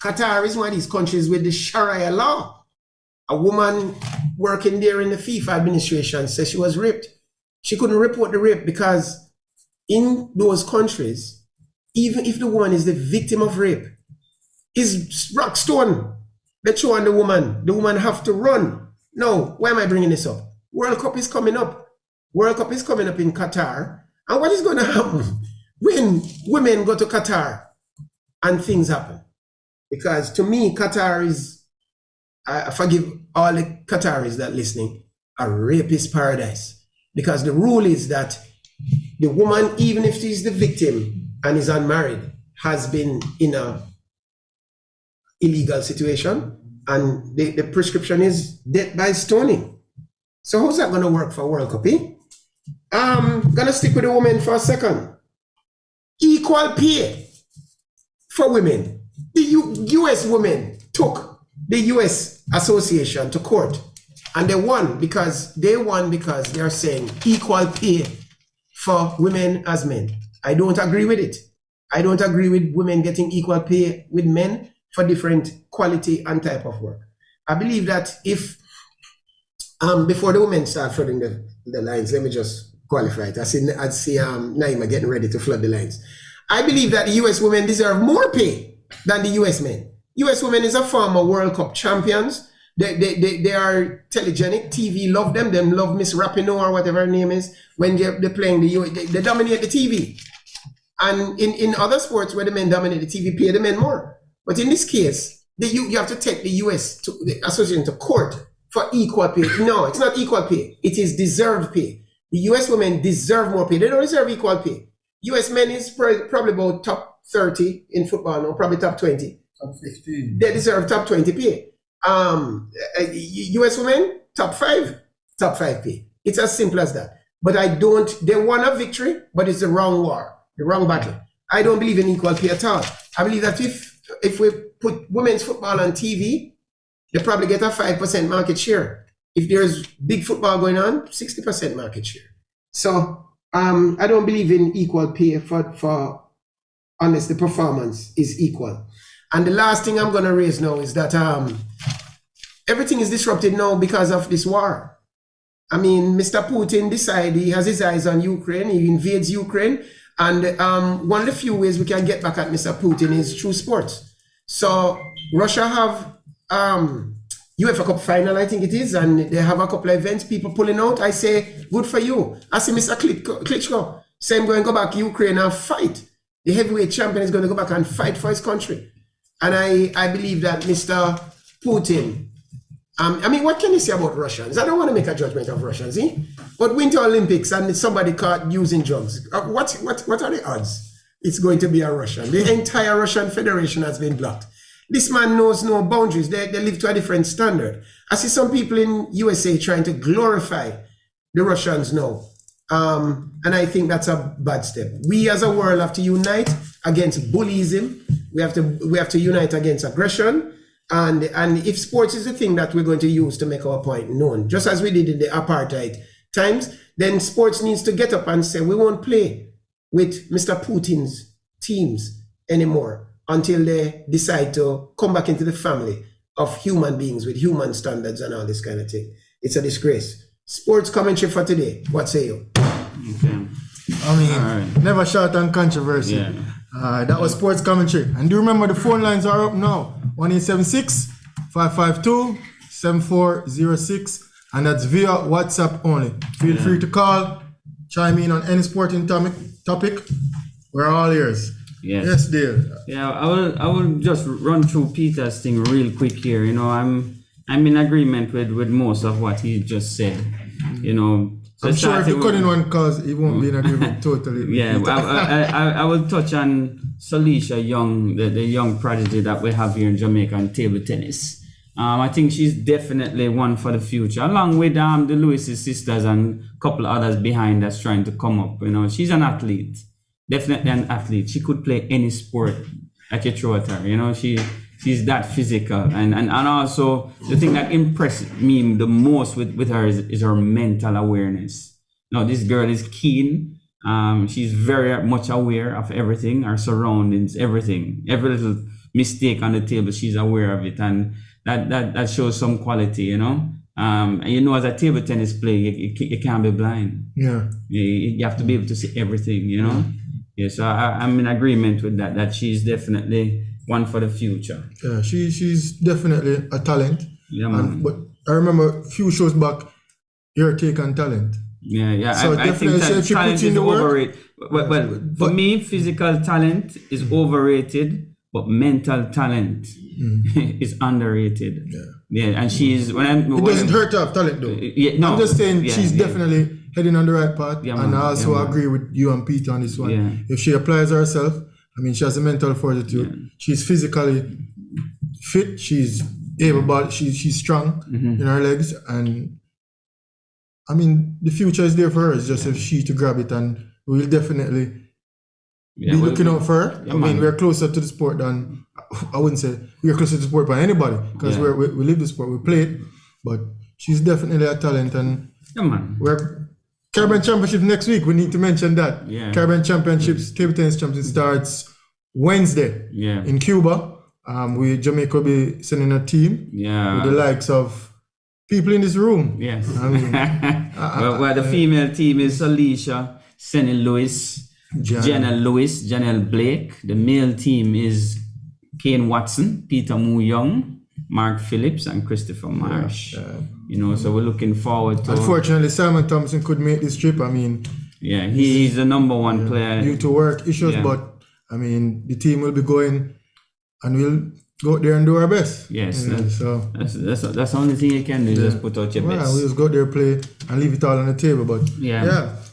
Qatar is one of these countries with the Sharia law. A woman working there in the FIFA administration says she was raped. She couldn't report the rape because in those countries, even if the woman is the victim of rape, is rock stone. They throw on the woman have to run. No, why am I bringing this up? World Cup is coming up. World Cup is coming up in Qatar. And what is going to happen when women go to Qatar and things happen? Because to me, Qatar is, I forgive all the Qataris that are listening, a rapist paradise. Because the rule is that the woman, even if she's the victim and is unmarried, has been in a illegal situation, and the prescription is death by stoning. So how's that going to work for World Cup? Gonna stick with the women for a second. Equal pay for women. The US women took the US Association to court, and they won because they're saying equal pay for women as men. I don't agree with it. I don't agree with women getting equal pay with men for different quality and type of work. I believe that if, before the women start flooding the lines, let me just qualify it. I see Naima getting ready to flood the lines. I believe that the US women deserve more pay than the US men. US women is a former World Cup champions. They are telegenic. TV love them. Them love Miss Rapinoe or whatever her name is. When they're playing the US, they dominate the TV. And in other sports where the men dominate the TV, pay the men more. But in this case, you have to take the US to the association to court for equal pay. No, it's not equal pay. It is deserved pay. The US women deserve more pay. They don't deserve equal pay. US men is probably about top 30 in football now, probably top 20. Top 15. They deserve top 20 pay. US women, top 5 pay. It's as simple as that. But they won a victory, but it's the wrong war, the wrong battle. I don't believe in equal pay at all. I believe that if we put women's football on TV, they probably get a 5% market share. If there's big football going on, 60% market share. So I don't believe in equal pay for unless the performance is equal. And the last thing I'm going to raise now is that everything is disrupted now because of this war. I mean, Mr. Putin decided he has his eyes on Ukraine. He invades Ukraine. And one of the few ways we can get back at Mr. Putin is through sports. So Russia have UEFA Cup final, I think it is, and they have a couple of events, people pulling out. I say, good for you. I see Mr. Klitschko say I'm going to go back to Ukraine and fight. The heavyweight champion is going to go back and fight for his country. And I believe that Mr. Putin, I mean, what can you say about Russians? I don't want to make a judgment of Russians, but Winter Olympics and somebody caught using drugs. What are the odds? It's going to be a Russian. The entire Russian Federation has been blocked. This man knows no boundaries. They live to a different standard. I see some people in USA trying to glorify the Russians now. And I think that's a bad step. We as a world have to unite against bullyism. We have to unite against aggression. And if sports is the thing that we're going to use to make our point known, just as we did in the apartheid times, then sports needs to get up and say, we won't play with Mr. Putin's teams anymore until they decide to come back into the family of human beings with human standards and all this kind of thing. It's a disgrace. Sports commentary for today. What say you? Okay. I mean, Alright. never short on controversy. Yeah. That was sports commentary. And do remember the phone lines are up now. 1-876-552-7406. And that's via WhatsApp only. Feel free to call, chime in on any sporting topic. We're all ears. Yes, dear. Yeah, I will just run through Peter's thing real quick here. You know, I'm in agreement with most of what he just said. You know, so I'm sure if you cut in one cause, he won't be in agreement totally. Yeah, I will touch on Salisha Young, the young prodigy that we have here in Jamaica in table tennis. I think she's definitely one for the future, along with the Lewis's sisters and a couple others behind that's trying to come up. You know, she's an athlete. Definitely an athlete. She could play any sport that you throw at her. You know, she's that physical. And also the thing that impressed me the most with her is her mental awareness. Now, this girl is keen. She's very much aware of everything, her surroundings, everything. Every little mistake on the table, she's aware of it. And that shows some quality, you know. And you know, as a table tennis player, you can't be blind. Yeah. You have to be able to see everything, you know. Yeah, so I'm in agreement with that she's definitely one for the future. Yeah, she's definitely a talent. Yeah, man. But I remember a few shows back, your take on talent. Yeah. So I think that she talent puts in is the work. overrated. Well, for me, physical talent is overrated, but mental talent is underrated. Yeah, and she's It doesn't hurt to have talent though. Yeah, no, I'm just saying she's yeah. definitely heading on the right path. Yeah, and man. I also Yeah, man. agree with you and Pete on this one. Yeah. If she applies herself, I mean, she has a mental fortitude. She's physically fit. She's able-bodied. She's strong in her legs. And I mean, the future is there for her. It's just if she to grab it, and we'll definitely be looking out for her. I mean, we're closer to the sport than, I wouldn't say we're closer to the sport by anybody, because we live the sport, we play it. But she's definitely a talent, and we're Caribbean Championship next week. We need to mention that. Yeah. Caribbean Championships, table tennis championship starts Wednesday in Cuba. Jamaica will be sending a team with the likes of people in this room. Yes. I mean, well, the female team is Alicia, Senny Lewis, Janelle Lewis, Janelle Blake. The male team is Kane Watson, Peter Moo Young, Mark Phillips, and Christopher Marsh. You know, so we're looking forward to. Unfortunately, Simon Thompson could make this trip. I mean, he's the number one player due to work issues, but I mean, the team will be going, and we'll go out there and do our best. Yes, so that's the only thing you can do. Just put out your best. We'll just go out there, play, and leave it all on the table. But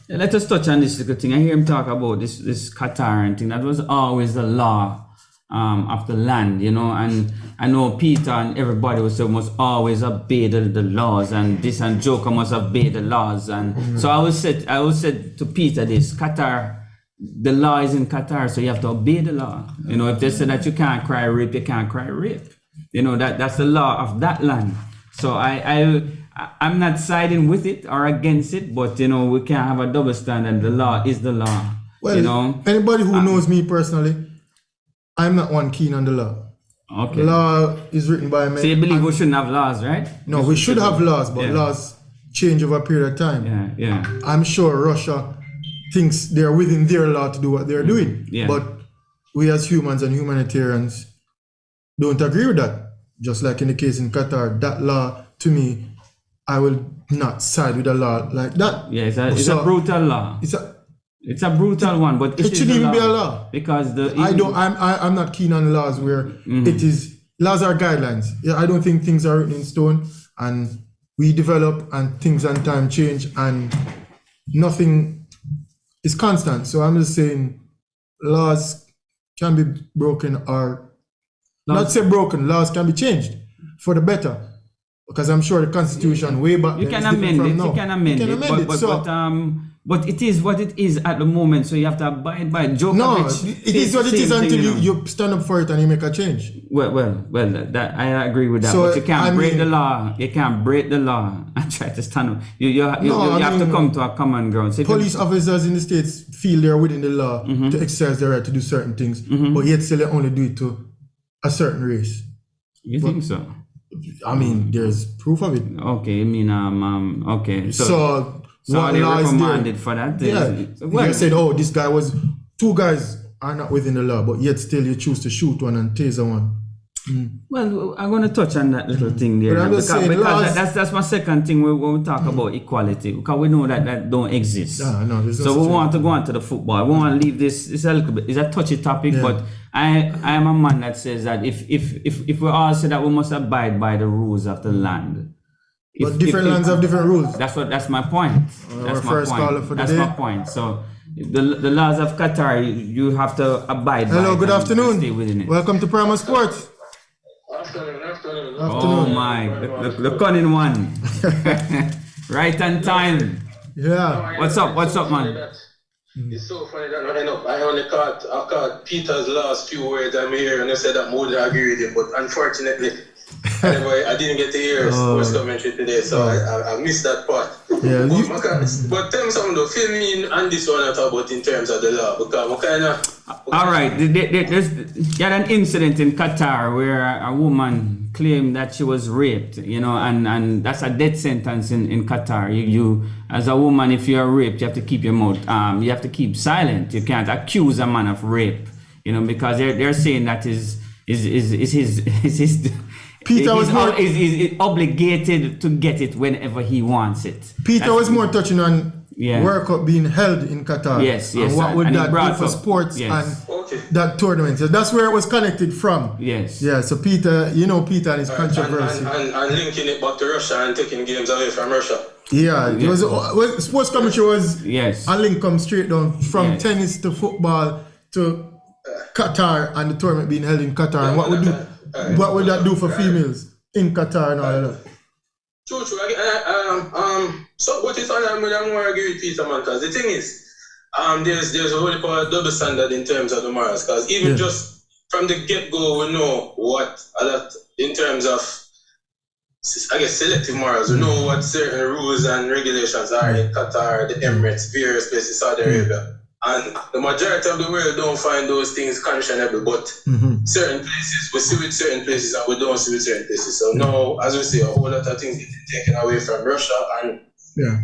let us touch on this little thing. I hear him talk about this Qatar thing. That was always the law of the land, you know, and I know Peter and everybody must always obey the laws, and this and Joker must obey the laws, and so I will say to Peter this: Qatar, the law is in Qatar, so you have to obey the law. You know, if they say that you can't cry rape, you can't cry rape. You know, that's the law of that land. So I'm not siding with it or against it, but you know, we can't have a double standard. The law is the law. Well, you know, anybody who knows me personally, I'm not one keen on the law. Okay. The law is written by men. So you believe we shouldn't have laws, right? No, we should have laws, but laws change over a period of time. Yeah. I'm sure Russia thinks they're within their law to do what they're doing. Yeah. But we as humans and humanitarians don't agree with that. Just like in the case in Qatar, that law, to me, I will not side with a law like that. Yeah, it's a brutal law. It's a brutal one, but it shouldn't even be a law, because I'm not keen on laws where it is. Laws are guidelines. Yeah, I don't think things are written in stone, and we develop, and things and time change, and nothing is constant. So I'm just saying, laws can be broken, or not say broken. Laws can be changed for the better, because I'm sure the Constitution way back you can amend it. You can amend it. But it is what it is at the moment, so you have to abide by it. It is what it is until you stand up for it and you make a change. Well, that I agree with that. So, but you can't break the law. You can't break the law and try to stand up. You have to come to a common ground. So police officers in the States feel they're within the law to exercise their right to do certain things, but yet still they only do it to a certain race. You think so? I mean, there's proof of it. Okay, I mean, okay. So are what they law is there? reprimanded for that? Yeah. Well, You said, oh, this guy was, 2 guys are not within the law, but yet still you choose to shoot one and taser one. well, I'm going to touch on that little thing there. But I'm now, just because saying, laws- that's my second thing when we talk about equality, because we know that don't exist. No, there's no So we such want to go on to the football. We want to leave this. It's a little bit. It's a touchy topic, but I am a man that says that if we all say that we must abide by the rules of the land. But different lands have different rules. That's my point. That's my point. That's my point. So the laws of Qatar, you have to abide by. Hello, good and afternoon. Stay within it. Welcome to Primal Sports. Afternoon. Oh my, the cunning one. Right on time. Yeah. What's up, man? It's so funny that I only caught Peter's last few words I'm here, and I said that I would agree with him, but unfortunately, I didn't get to hear sports commentary today, so I missed that part. Yeah, but tell me something though, fill me in on this one I talk about in terms of the law, because what kind of... All right, there's had an incident in Qatar where a woman claimed that she was raped, and that's a death sentence in Qatar. You as a woman, if you're raped, you have to keep your mouth, you have to keep silent. You can't accuse a man of rape, because they're saying that is his Peter was more is obligated to get it whenever he wants it. Peter was more touching on World Cup being held in Qatar. Yes. And what would that do for sports and that tournament? So that's where it was connected from. Yes. Yeah. So Peter, Peter and his controversy. And linking it back to Russia and taking games away from Russia. Yeah. It was sports commentary was a link come straight down from tennis to football to Qatar and the tournament being held in Qatar. And what would that do for females in Qatar and all of that? True. So what is on I'm more agree with Peter, man, because the thing is, there's a whole lot of double standard in terms of the morals, because even just from the get-go, we know what in terms of, I guess, selective morals. We know what certain rules and regulations are in Qatar, the Emirates, various places, Saudi Arabia. And the majority of the world don't find those things conscionable, but certain places, we see with certain places and we don't see with certain places. So now, as we say, a whole lot of things get taken away from Russia, and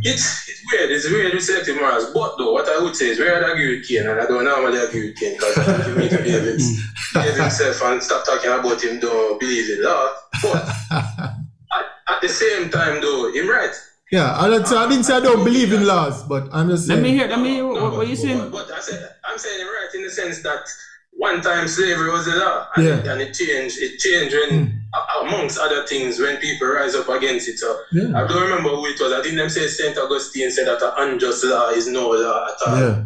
it's weird. It's weird with selective morals. But though, what I would say is, where I agree with Kane, and I don't normally agree with Kane, because I think he needs to behave himself and stop talking about him don't believe in law. But at the same time, though, he's right. Yeah, I didn't say I don't believe in laws, but I'm just saying. Let me hear what you saying. But I'm saying it right in the sense that one time slavery was the law, and it changed when, amongst other things, when people rise up against it. So I don't remember who it was. I think them say St. Augustine said that an unjust law is no law at all.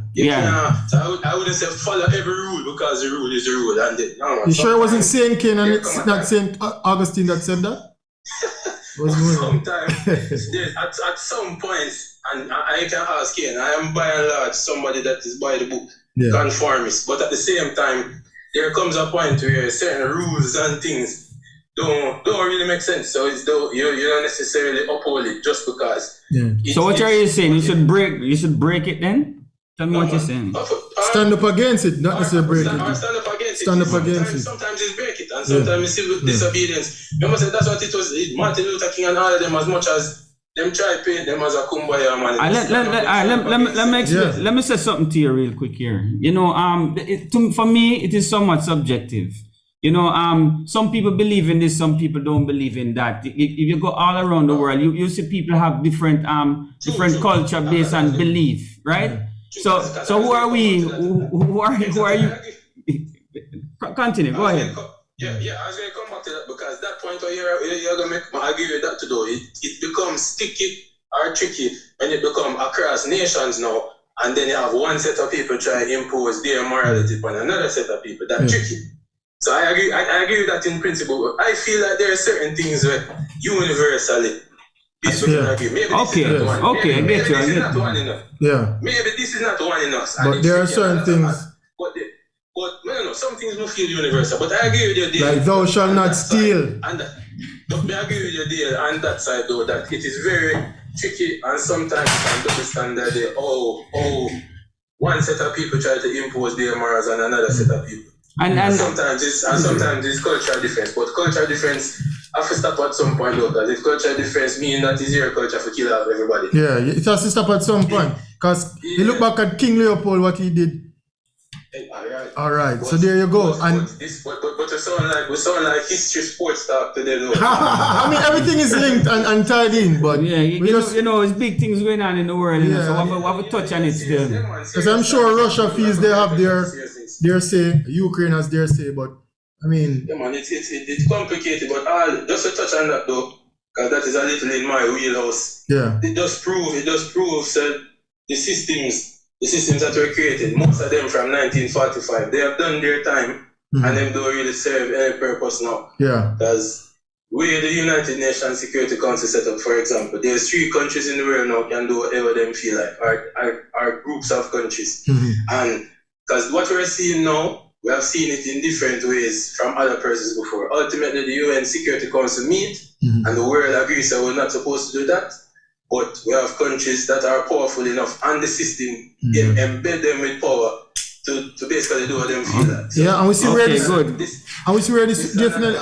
So I wouldn't say follow every rule, because the rule is the rule. And you sure it wasn't St. Ken and it's not St. Augustine that said that? Sometimes, at some points, and I can ask Kane, I am by and large somebody that is by the book, conformist, but at the same time, there comes a point where certain rules and things don't really make sense. So it's you don't necessarily uphold it just because. So what are you saying? You should break it then? Tell me what you're saying. Stand up against it, not necessarily break it. Stand up against it. Sometimes it's break it, and sometimes it's civil disobedience. Remember, that's what it was. Martin Luther King and all of them, as much as them try to paint them as a kumbaya man. Let me say something to you real quick here. For me, it is somewhat subjective. Some people believe in this, some people don't believe in that. If you go all around the world, you see people have different culture based on belief, right? So who are we? Who are you? Continue. Go ahead. I was going to come back to that, because that point where you're going to make my agree with that to do. It becomes sticky or tricky when it becomes across nations now, and then you have one set of people try to impose their morality upon another set of people. That's tricky. So I agree with that in principle. But I feel like there are certain things where universally people can agree. Maybe this is not one. Maybe this is not one enough. Maybe this is not one enough. But there are certain things. But some things don't feel universal. But I agree with your deal. Like thou shalt not steal. But I agree with your deal on that side, though, that it is very tricky, and sometimes you can double standard. One set of people try to impose their morals on another set of people. And sometimes it's cultural difference. But cultural difference have to stop at some point though, because if culture difference means that is your culture for kill off everybody. Yeah, it has to stop at some point. Because you look back at King Leopold, what he did. Alright, so there you go. But we sound like history sports talk today though. I mean, everything is linked and tied in, but yeah, you know, it's big things going on in the world, you know, so we have a touch on it still. Because I'm sure Russia feels they have their say, Ukraine has their say, but I mean... Yeah man, it's complicated, but just to touch on that though, because that is a little in my wheelhouse. Yeah. It does prove that the systems that were created, most of them from 1945, they have done their time and them don't really serve any purpose now. Yeah. Because the United Nations Security Council set up, for example, there's 3 countries in the world now can do whatever them feel like, are groups of countries. And because what we're seeing now, we have seen it in different ways from other persons before. Ultimately, the UN Security Council meet and the world agrees that we're not supposed to do that. But we have countries that are powerful enough and the system embed them with power to basically do what them feel like. So, yeah, and we see where this definitely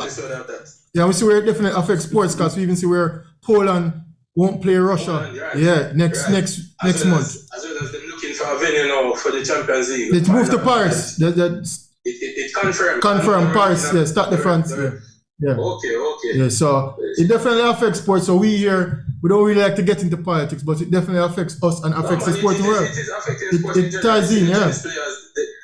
we see where it definitely affects sports, because we even see where Poland won't play Russia. Next month. As well as them looking for a venue now for the Champions League. Let's move to Paris. It confirmed. Confirmed Paris, yeah, start the France. Yeah. Okay. Yeah, so it definitely affects sports. So we here, we don't really like to get into politics, but it definitely affects us and affects the sporting world. It is affecting sports. It ties in, yeah.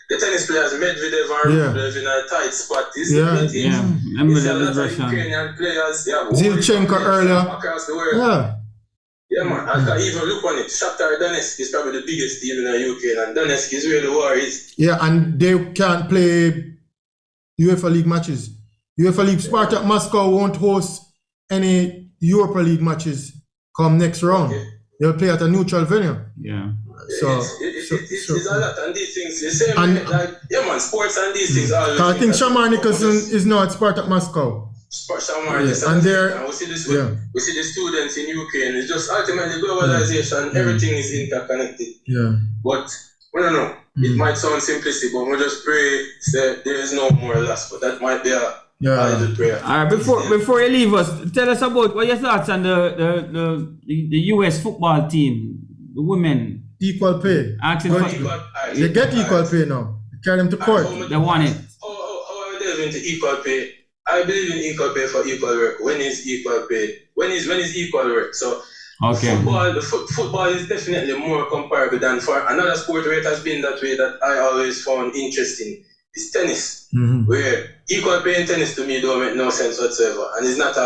The tennis players, Medvedev and Rublev in a tight spot. Remember that Russian. Ukrainian players, Zilchenko earlier. Across the world. Yeah, man. I can even look on it. Shakhtar Donetsk is probably the biggest team in Ukraine, and Donetsk is where the war is. Yeah, and they can't play UEFA League matches. UEFA League, Spartak Moscow won't host any Europa League matches come next round. They'll play at a neutral venue. Yeah. So it's a lot, and these things, the same way, sports and these things are. I think Shamar Nicholson is now at Spartak Moscow. And we see the students in Ukraine. It's just ultimately globalization. Everything is interconnected. Yeah. But I don't know. It might sound simplistic, but we just pray that there is no more loss. But that might be a little prayer. All right. Before you leave us, tell us about what your thoughts on the US football team, the women. Equal pay. They get equal pay now. They carry them to court. They want it. How I delve into equal pay? I believe in equal pay for equal work. When is equal pay? When is equal work? So football is definitely more comparable than for another sport where it has been that way that I always found interesting is tennis. Where equal pay in tennis to me don't make no sense whatsoever. And it's not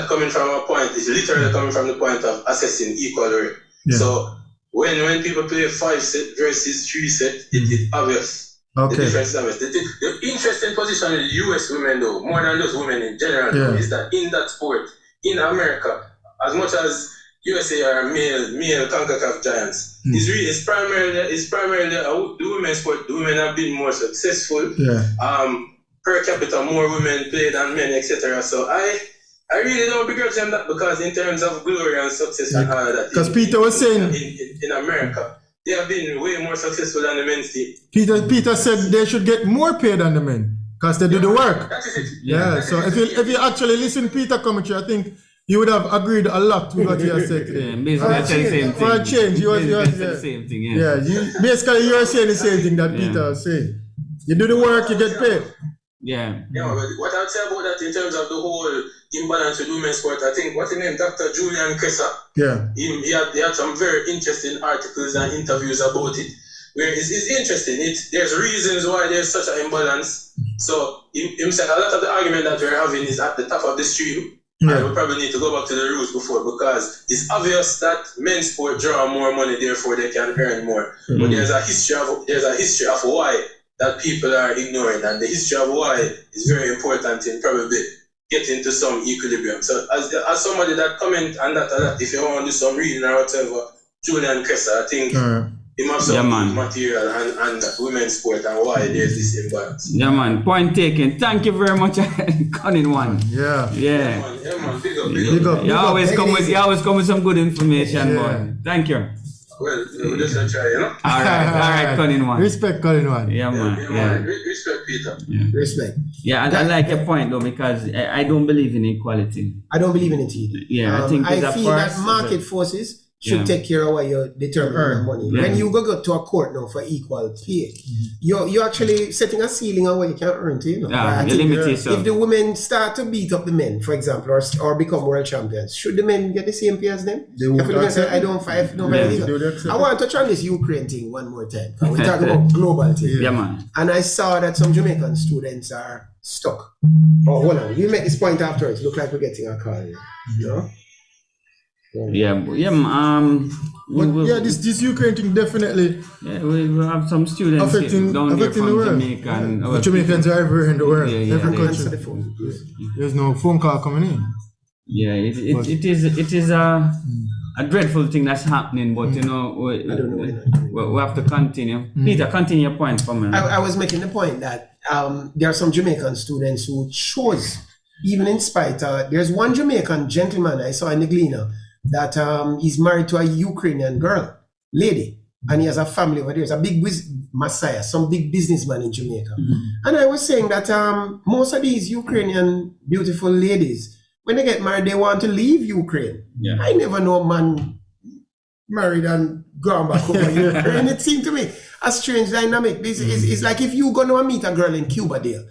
coming from a point, it's literally coming from the point of assessing equal work. Yeah. So when people play 5 set versus 3 set, it's obvious. The difference is obvious. The interesting position of the US women though, more than those women in general, is that in that sport, in America, as much as USA are male CONCACAF giants, it's primarily the women's sport. The women have been more successful. Per capita, more women play than men, etc. So I really don't begrudge them that, because in terms of glory and success and all that, because Peter was saying in America, they have been way more successful than the men's team. Peter said they should get more pay than the men because they do the work. That is it. Yeah. So if you actually listen to Peter commentary, I think you would have agreed a lot with what he has said today. For a change, you said the same thing. Basically you're saying the same thing that Peter was saying. You do the work, you get paid. But what I'd say about that in terms of the whole imbalance with women's sport, I think what's his name, Dr. Julian Kessa. He had some very interesting articles and interviews about it. Where it's interesting. There's reasons why there's such an imbalance. So him said a lot of the argument that we're having is at the top of the stream. And we probably need to go back to the roots before, because it's obvious that men's sport draw more money, therefore they can earn more. But there's a history of why that people are ignoring, and the history of why is very important in probably getting to some equilibrium. So as somebody that comment on that a lot, if you want to do some reading or whatever, Julian Kessa, I think he must have material and women's sport and why there's this imbalance. Yeah, man. Point taken. Thank you very much, Cunning One. Yeah, man. Big up. You always come with some good information, man. Thank you. Well, we just a try, you know? All right, Colin one. Respect Colin one. Yeah, man. Yeah, Yeah. man. Respect Peter. Respect. Yeah, I like your point though, because I don't believe in equality. I don't believe in it either. Yeah, I think I there's a feel that force, market forces should take care of what you determine your money. Yeah. When you go to a court now for equal pay, you're actually setting a ceiling on what you can earn to, you know. Yeah, I you think limit yourself. if the women start to beat up the men, for example, or become world champions, should the men get the same pay as them? They won't If the men say, accept I it. don't fight, no, Yeah. They would accept I want to touch on this Ukraine thing one more time. We talk about global thing. Yeah, man. And I saw that some Jamaican students are stuck. Oh, hold on. You make this point afterwards. Look like we're getting a call. You know? This Ukraine thing definitely we have some students affecting down here from the world. Jamaica. And The Jamaicans are everywhere in the world. Yeah, Every yeah. Answer the country. phone. There's no phone call coming in. Yeah, it is a dreadful thing that's happening, but you know, we have to continue. Peter, continue your point for me. I was making the point that there are some Jamaican students who chose, even in spite, there's one Jamaican gentleman I saw in the Gleaner that he's married to a Ukrainian lady, and he has a family over there. He's a big Messiah, some big businessman in Jamaica. And I was saying that most of these Ukrainian beautiful ladies, when they get married, they want to leave Ukraine. Yeah. I never know a man married and gone back over Ukraine. It seemed to me a strange dynamic. This is like if you go to meet a girl in Cuba, there.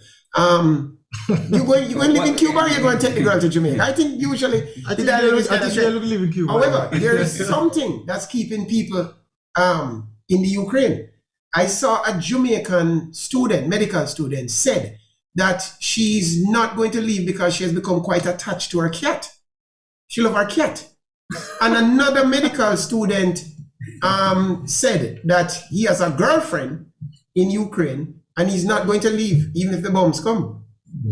You going to live in Cuba or you going to take the girl to Jamaica? I think usually I think they live in Cuba. However, there is something that's keeping people in the Ukraine. I saw a Jamaican student, medical student, said that she's not going to leave because she has become quite attached to her cat. She loves her cat. And another medical student said that he has a girlfriend in Ukraine and he's not going to leave even if the bombs come.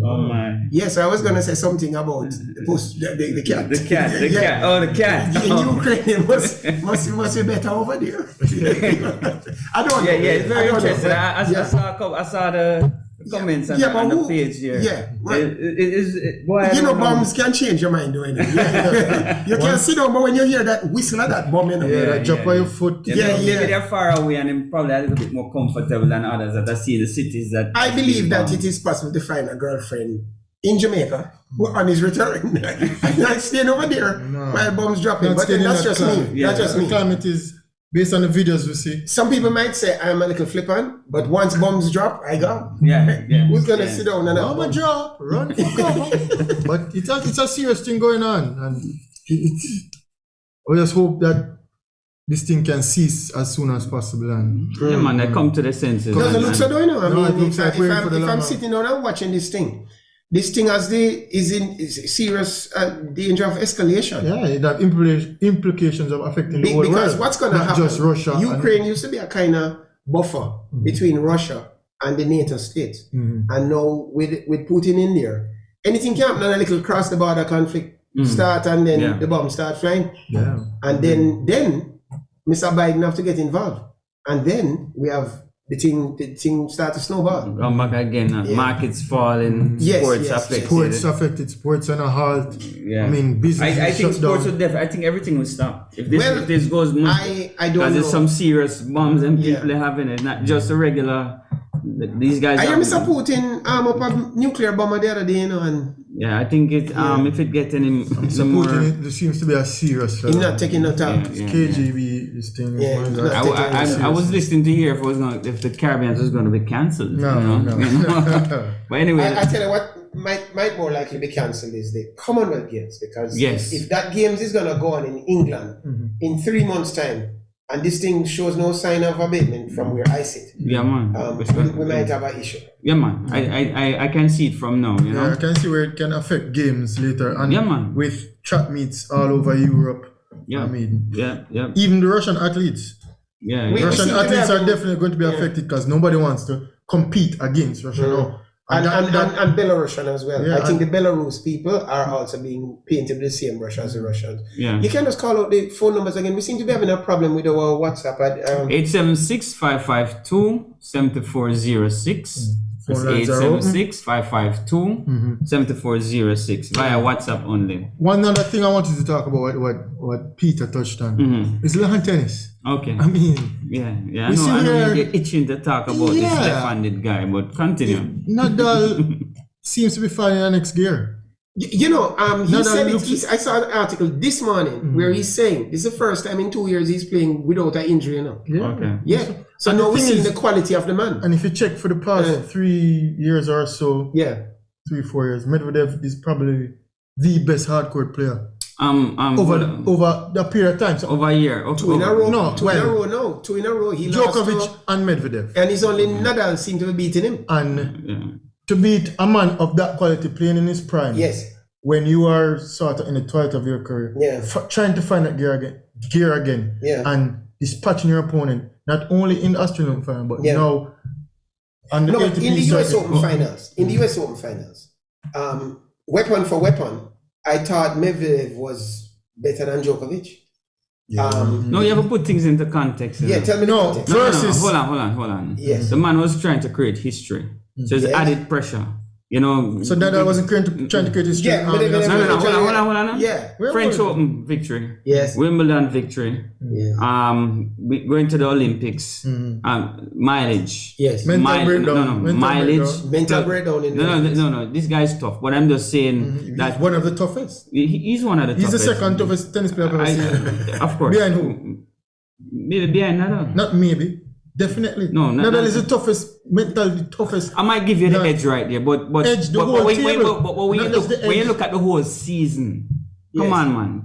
Oh my. Yes, I was going to say something about the cat. The cat. Oh, the cat. In Ukraine, it must be better over there. I don't know. Yeah, it's very I don't interesting. know. I saw the comments on the page here. Yeah. Bombs bombs can change your mind, doing it. You can sit down, but when you hear that whistle of that bomb, you know. Drop on your foot. Maybe they're far away and they're probably a little bit more comfortable than others that I see in the cities that. I believe that it is possible to find a girlfriend in Jamaica who on his return and not staying over there while bombs dropping. But that's just me. Yeah. That's just me. The climate is based on the videos we see. Some people might say I'm a little flippant, but once bombs drop, I go. Yeah. Who's gonna sit down and I'm a drop, run for cover. But it's a serious thing going on, and we just hope that this thing can cease as soon as possible. And Yeah, man, they come to the senses. doesn't look so doing. I No, it mean, looks like waiting for the if long I'm run. sitting down and watching this thing is in serious danger of escalation. yeah, it have implications of affecting the whole Because world. what's going to Not happen? just Russia. Ukraine used to be a kind of buffer between Russia and the NATO states, and now with Putin in there, anything can happen. And a little cross the border conflict start, and then the bombs start flying, and then Mr. Biden have to get involved, and then we have the thing start to snowball. Come back again. Markets falling. Yes, Sports yes. affected. Sports affected. Sports on a halt. Yeah. I mean, business. I think shut sports down. would I think everything will stop if Well, this goes much. I don't Because there's know. some serious bombs and people are having it, not just a regular. These guys. I hear have- Mr. Putin arm up a nuclear bomber the other day, you know, and Yeah, I think it. If it gets any more. Putin, there seems to be a serious. he's not taking no time. KGB, this thing. Yeah, is it's not I was listening to hear if the Caribbean was going to be cancelled. No. But anyway, I tell you what might more likely be cancelled is the Commonwealth Games, because Yes. if that Games is going to go on in England in 3 months' time, and this thing shows no sign of abatement from where I sit, yeah, man. we might have an issue. Yeah, man. I can see it from now. You know. Yeah, I can see where it can affect games later. And Yeah, man. with track meets all over Europe. Yeah. I mean, Yeah. even the Russian athletes. Yeah. We- yeah. Russian seem to be athletes are having- definitely going to be affected because nobody wants to compete against Russia now. And that- Belarusian as well. Yeah, I think the Belarus people are also being painted with the same brush as the Russians. Yeah. You can just call out the phone numbers again. We seem to be having a problem with our WhatsApp. 876-552-7406. It's Phone lines are open. 876-552-7406 via WhatsApp only. One other thing I wanted to talk about, what Peter touched on, is lawn tennis. Okay. I mean, Yeah, I we know, see I know here- you're itching to talk about this Yeah. left-handed guy, but continue. Nadal seems to be finding an next gear. You know, he Nadal said it. looks- I saw an article this morning where he's saying this is the first time in 2 years he's playing without an injury. You know. Okay. Yeah. So And now the we're thing seeing is- the quality of the man. And if you check for the past 3 years or so, Yeah. 3-4 years, Medvedev is probably the best hardcore player over the period of time. So over a year. Okay. 2 in a row. No, 2 in a well, row. No, 2 in a row. He Djokovic lost and Medvedev. and it's only Nadal seem to be beating him. And Yeah. to beat a man of that quality playing in his prime, Yes. when you are sort of in the twilight of your career, Yeah. trying to find that gear again, Yeah. and dispatching your opponent, not only in the Australian final, but Yeah. now on the No, ATP in the US circuit. Open finals. In the US Open finals. Weapon for weapon, I thought Medvedev was better than Djokovic. No, you have to put things into context. you Yeah, know. tell me the No, context. No, versus hold on. Yes. The man was trying to create history. So it's Yes. added pressure. You know. So Nadal wasn't trying to create his Yeah, but streak. they- No, hold on. Yeah. French Open victory. Yes. Wimbledon victory. Yeah. Going to the Olympics. Mileage. Yes. Mental breakdown. Mental mileage. breakdown. Mental breakdown in No. This guy is tough. But I'm just saying that One of the toughest. he's one of the He's the toughest. second toughest tennis player I've ever seen. Of course. Behind who? Maybe behind Nadal. Not maybe. Definitely. No, Nadal is the toughest, mentally toughest. I might give you the No. edge right there, but Edge, the but whole when table. you Not look, just the when you edge. look at the whole season, Yes.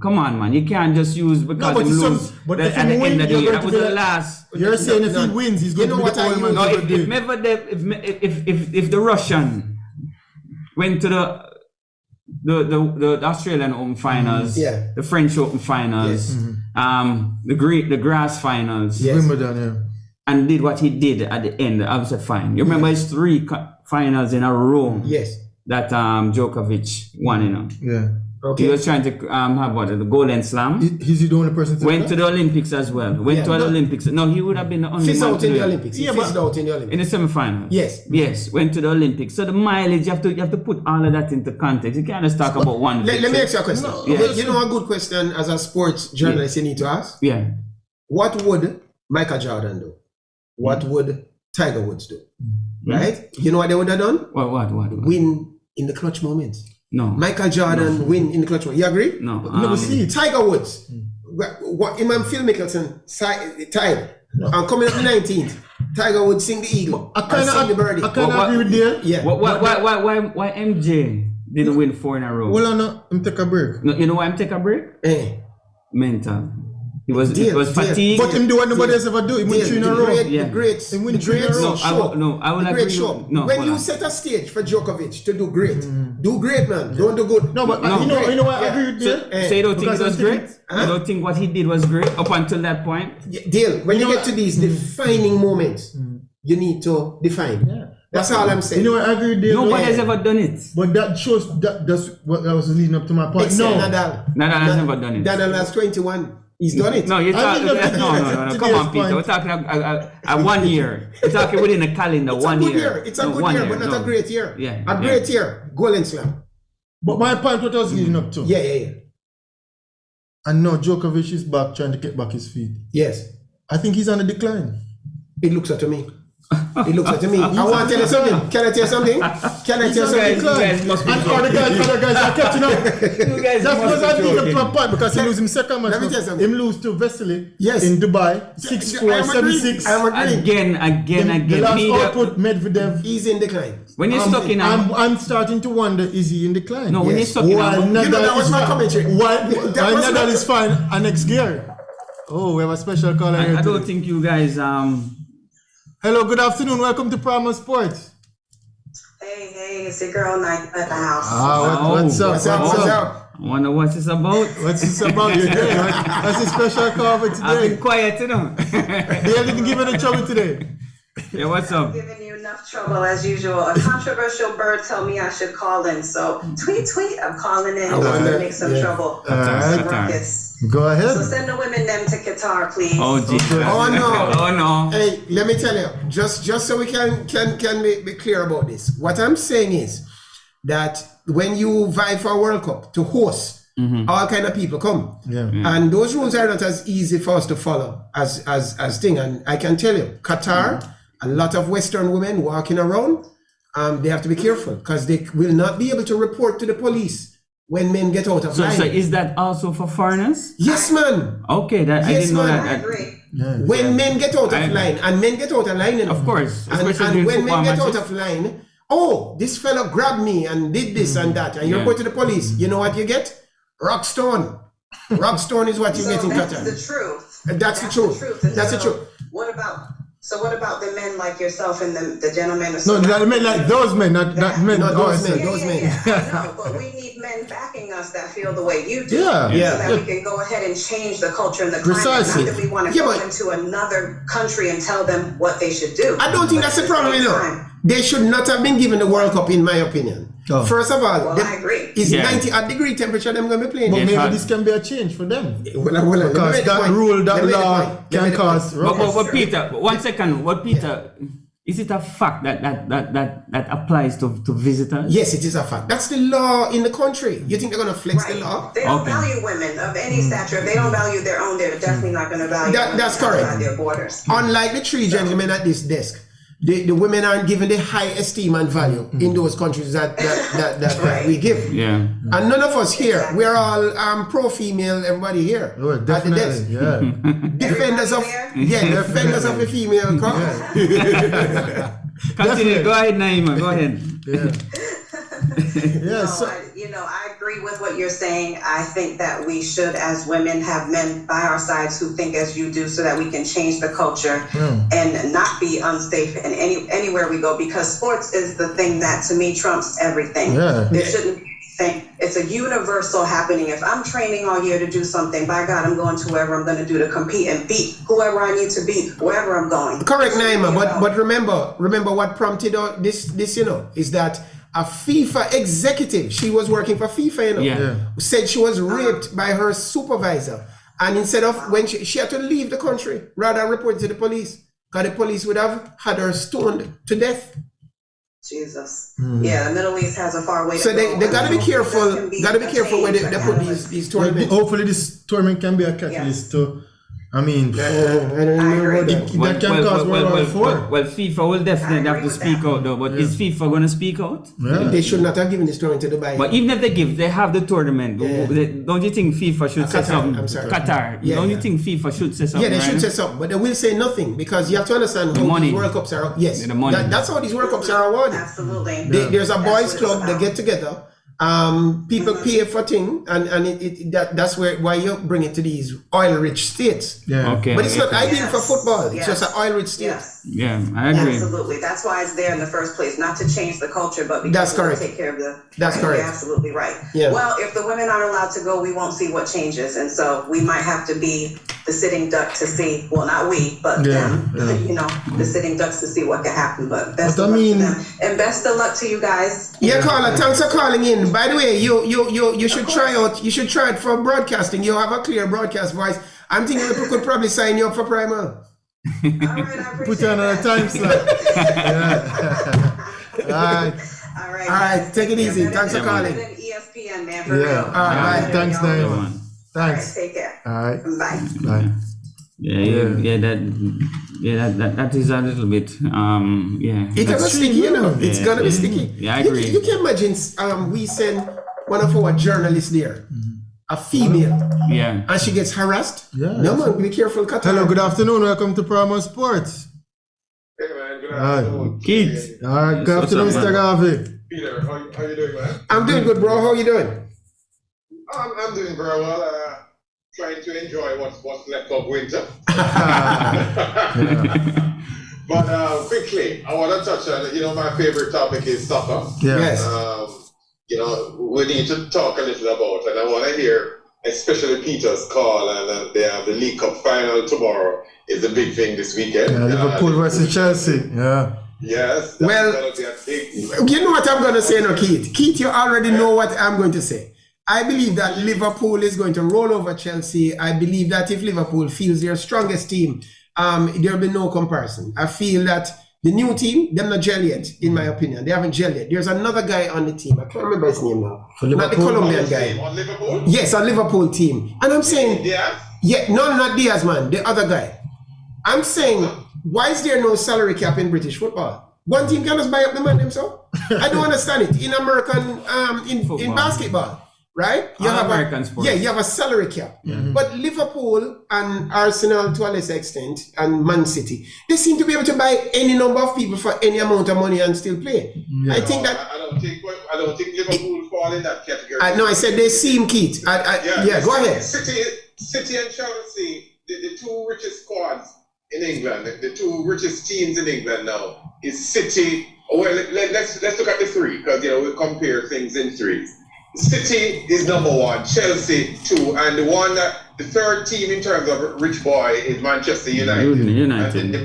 come on, man, you can't just use because but he some- lose but at if the he end win, of the you're year. going That to was be the like- last. You're saying if he wins, he's going You to know be what the I only man use? No, to if ever do it. Medvedev, if the Russian went to the Australian Open finals, Yeah. the French Open finals, the grass finals, Yes. Wimbledon, yeah. and did what he did at the end, I would say fine. You remember his 3 finals in a row Yes. that Djokovic won, you know. Yeah. He was trying to have the Golden Slam. He's the only person to Went do to that? the Olympics as well. Went to the Olympics. No, he would have been the only Fizzed man out to in do the it. Olympics. Yeah, Fizzed but- out in the Olympics. In the semi-final. Yes. Yes, went to the Olympics. So the mileage, you have to put all of that into context. You can't just talk about one. Let me victory. ask you a question. No, You know a good question as a sports journalist you need to ask? Yeah. What would Michael Jordan do? What would Tiger Woods do? Right? You know what they would have done? What? Win in the clutch moments. No. Michael Jordan win in the clutch moment. You agree? No. No, but see, Tiger Woods. What Imam Phil Mickelson tied. And coming up the 19th, Tiger Woods sing the eagle. I and sing the birdie. kind of agree with Dale. Yeah. Why MJ didn't win 4 in a row? Well, I'm take a break. No, you know why I'm taking a break? Eh. Mental. It was Deal. fatigue. But him do what nobody else ever do. He win 3 in a row. Yeah. The great, He win the 3 in a great row. show. I would The agree. great show. No, When hold you on. set a stage for Djokovic to do great, do great, man. Don't do good. No, but No. you know what? I Yeah. agree with Dale. Eh. So you don't think Because it was I'm thinking- great? You don't think what he did was great up until that point? Dale, when you know get to these defining moments, you need to define. That's all I'm saying. You know what? I agree with Dale. Nobody though. has ever done it. But that shows that's what I was leading up to my point. Except No, Nadal. Nadal has never done it. Nadal has 21. He's done it. No, you're I talking. think that's No. today's Come on, Peter. point. We're talking a 1 year. We're talking within a calendar. It's a 1 good year. year. It's a No, good 1 year, but not no. a great year. Yeah, A great year. Golden Slam. but my point what I was leading up to. Yeah. And now Djokovic is back trying to get back his feet. Yes. I think he's on a decline. It looks up to me. It looks up to me. I want to tell you something. Can I tell you something? Can I tell you You something? guys must be And other guys are catching up. You guys That's because I must be think up to a joking. point because he lose him second match. Let me tell you something. Him lose to Vesely Yes. in Dubai 6-4, I am agreeing. 7-6. I am agreeing. Again. The last Media- output Medvedev. He's in decline. When you're stuck in a I'm starting to wonder, is he in decline? no, when you're Yes. stuck in While a You know, that was my commentary. While That was Nadal my- is fine, and next gear. Oh, we have a special caller here I don't today. think you guys Hello, good afternoon. Welcome to Primal Sports. Hey, it's your girl Nike at the house. What's up? What's up? I wonder what it's about. What's this about? You're doing? What's the special call for I've been today? quiet, you know. They didn't give any trouble today. Yeah, what's up? Giving you enough trouble as usual. A controversial bird told me I should call in, so tweet. I'm calling in I wonder, to make some yeah. trouble. Alright. Some ruckus. Go So ahead. send the women them to Qatar, please. Oh, Jesus. Oh no. Oh, no. Hey, let me tell you, just so we can be clear about this. What I'm saying is that when you vie for a World Cup to host, all kind of people come. Yeah. And those rules are not as easy for us to follow as thing. And I can tell you, Qatar, a lot of Western women walking around, they have to be careful because they will not be able to report to the police when men get out of line. So is that also for foreigners? Yes, man. Okay, that I Yes, didn't know man. I that. agree. When men get out of line, and men get out of line, Of course, and especially when in men football get matches. out of line, oh, this fella grabbed me and did this and that, and you Yeah. report to the police. You know what you get? Rockstone. Rockstone is what you get in that's Qatar. the truth. That's the truth. And That's the so truth. What about the men like yourself and the gentlemen? No, I mean like those men, not men. Not those men. Yeah, Those men. I know, but we need men backing us that feel the way you do. Yeah. Yeah. So that we can go ahead and change the culture and the climate. Precisely. Not that we want to Yeah, go but- into another country and tell them what they should do. I don't think But that's the at problem, same you know. time- They should not have been given the World Cup, in my opinion. Oh. First of all, Well, I agree. it's Yeah. 90-degree temperature them going to be playing. But Yes, maybe I- this can be a change for them. Well, let me Because make the that point. rule, Let that me make the law point. Let me can make the cause point. ruckus. But Peter, 1 second. What Peter? Is it a fact that applies to visitors? Yes, it is a fact. That's the law in the country. You think they're going to flex the law? They don't Okay. value women of any stature. If they don't value their own, they're definitely not going to value That's women correct. outside their borders. Unlike the three gentlemen at this desk, the women aren't given the high esteem and value in those countries that Right. we give. Yeah. And none of us here, we're all pro-female, everybody here Oh, at the desk. definitely. Yeah. Defenders of, defenders of the female cause. Continue. Go ahead, Naima. Go ahead. Yeah. Yeah. So, I agree with what you're saying. I think that we should, as women, have men by our sides who think as you do, so that we can change the culture and not be unsafe in anywhere we go. Because sports is the thing that, to me, trumps everything. Yeah. There shouldn't be anything. It's a universal happening. If I'm training all year to do something, by God, I'm going to wherever I'm going to do to compete and beat whoever I need to beat, wherever I'm going. Correct, Naima, About- but remember what prompted this is that a FIFA executive, she was working for FIFA, Yeah. said she was raped by her supervisor, and instead of when she had to leave the country, rather report to the police, because the police would have had her stoned to death. Jesus. Yeah, the Middle East has a far way So to they go. gotta be careful. This can be Gotta be a careful when they change put for these well, tournaments. hopefully this tournament can be a catalyst to, I mean, I don't know agree. about that. that can cause World War IV. Well, FIFA will definitely I have to agree with speak that. out though. But is FIFA going to speak out? Yeah. They should not have given this tournament to Dubai. But even if they have the tournament. Don't you think FIFA should say Qatar, something? I'm sorry. Qatar. Yeah, Don't yeah. you think FIFA should say something? Yeah, they should right? say something, but they will say nothing because you have to understand how money. these World Cups are. Yes, The money. that's how these World Cups are awarded. Absolutely. There's a boys' That's what it's club. They about. get together. People pay for thing, and that's why you bring it to these oil-rich states. Yeah. Okay. But it's not ideal Yes, for football. It's yes, just an oil-rich state. Yes. Yeah, I agree. Absolutely. That's why it's there in the first place, not to change the culture, but because That's we want correct. to take care of the. That's right, correct. You're absolutely right. Yeah. Well, if the women aren't allowed to go, we won't see what changes, and so we might have to be the sitting duck to see. Well, not we, but Yeah, them. yeah. The sitting ducks to see what can happen. But best But of I luck mean- to them, and best of luck to you guys. Yeah, caller, thanks for calling in. By the way, you should try out. You should try it for broadcasting. You have a clear broadcast voice. I'm thinking we could probably sign you up for Primal. All right, I appreciate Put you on a that. time slot. Yeah. All right. All right. All right, take it easy. You're Thanks for better calling. than ESPN, man. For Yeah. real. All right. Better Thanks, than y'all. Naima. All right, Thanks. take care. All right. Bye. Bye. That is a little bit yeah. It's gonna be sticky, you know. It's Yeah. gonna be sticky. Yeah, I agree. You can imagine we send one of our journalists there, a female, Yeah. and she gets harassed. Yeah. No man, be careful, Qatar. Hello, good afternoon. Welcome to Primal Sports. Hey man, good Hi. afternoon. Keith. All right, good What's afternoon, up, Mr. man? Garvey. Peter, how you doing, man? I'm doing good, bro. How you doing? I'm doing very well. Trying to enjoy what's left of winter. But quickly, I want to touch on, my favorite topic is soccer. Yeah. Yes. We need to talk a little about, and I want to hear, especially Peter's call, and they have the League Cup final tomorrow. Is a big thing this weekend. Yeah, Liverpool versus Chelsea. Yeah. Yes. Well, gonna be a big. You know what I'm going to say now, Keith? Keith, you already know what I'm going to say. I believe that Liverpool is going to roll over Chelsea. I believe that if Liverpool feels their strongest team, there will be no comparison. I feel that the new team, they're not gel yet, in my opinion. They haven't gel yet. There's another guy on the team. I can't remember his name now. Not the Colombian guy. On Liverpool? Yes, a Liverpool team. And I'm saying, Diaz? yeah, no, not Diaz, man. The other guy. I'm saying, why is there no salary cap in British football? One team can just buy up the man themselves. I don't understand it. In American, in basketball, right? You have American sports. Yeah, you have a salary cap. But Liverpool and Arsenal, to a lesser extent, and Man City, they seem to be able to buy any number of people for any amount of money and still play. I think that. I don't think Liverpool fall in that category. No, I said they seem, Keith. Yeah, go ahead. City and Chelsea, the two richest squads in England, the two richest teams in England now is City. Well, let's look at the three, because we compare things in threes. City is number one, Chelsea two, and the third team in terms of rich boy is Manchester United. And the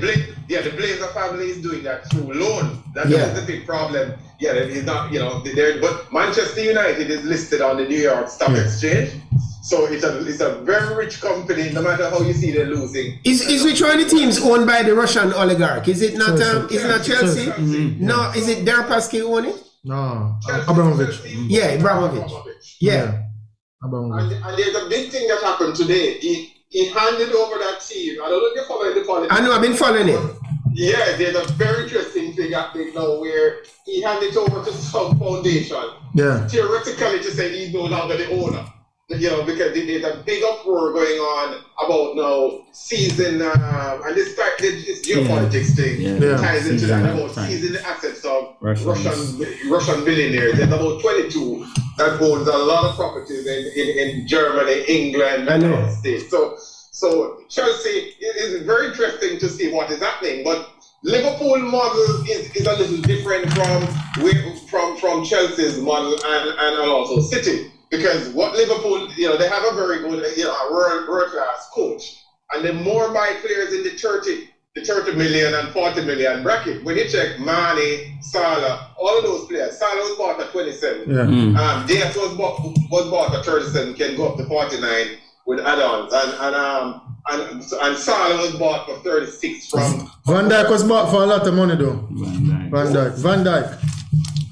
Blazer family is doing that through loan. That's the big problem. Yeah, it's not, but Manchester United is listed on the New York Stock Exchange. So it's a very rich company, no matter how you see they're losing. Is which one of the teams owned by the Russian oligarch? Is it not Chelsea? No, is it Deripaski who own it? No, Abramovich. Yeah, Abramovich. Yeah. Abramovich. And there's a big thing that happened today. He handed over that team. I don't know if you're following the politics. I know, I've been following it. Yeah, there's a very interesting thing happening now where he handed it over to some foundation. Yeah. Theoretically, to say he's no longer the owner. Because there's a big uproar going on about now seizing, and this geopolitics thing ties into that, about seizing the assets of Russian billionaires. There's about 22 that owns a lot of properties in Germany, England, and the United States. So Chelsea is very interesting to see what is happening, but Liverpool model is a little different from Chelsea's model and also City. Because what Liverpool, they have a very good, world-class coach. And the more buy players in the 30 million and 40 million bracket, when you check Mane, Salah, all of those players, Salah was bought at 27. Diaz was bought at 37, can go up to 49 with add-ons. And Salah was bought for 36 from... Van Dijk was bought for a lot of money though. Van Dijk.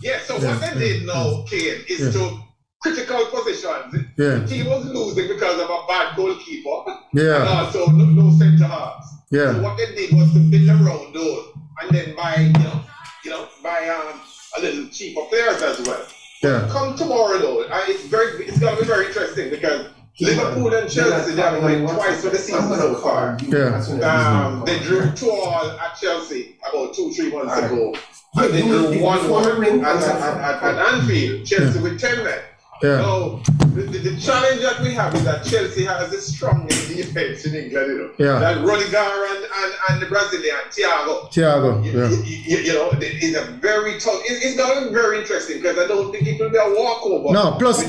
Yeah, so what they did now, Kane, is to... critical positions. The team was losing because of a bad goalkeeper and also no centre halves. So what they did was to build around those and then buy a little cheaper players as well. Come tomorrow though, it's going to be very interesting because Liverpool and Chelsea, they have won twice for the season so far. They drew 2-2 at Chelsea about 2-3 months ago. And they drew 1-1 at Anfield, Chelsea with 10 men. So the challenge that we have is that Chelsea has the strongest defense in England, That Rudiger and the Brazilian Thiago. It's a very tough. It's going to be very interesting because I don't think it will be a walkover. No, plus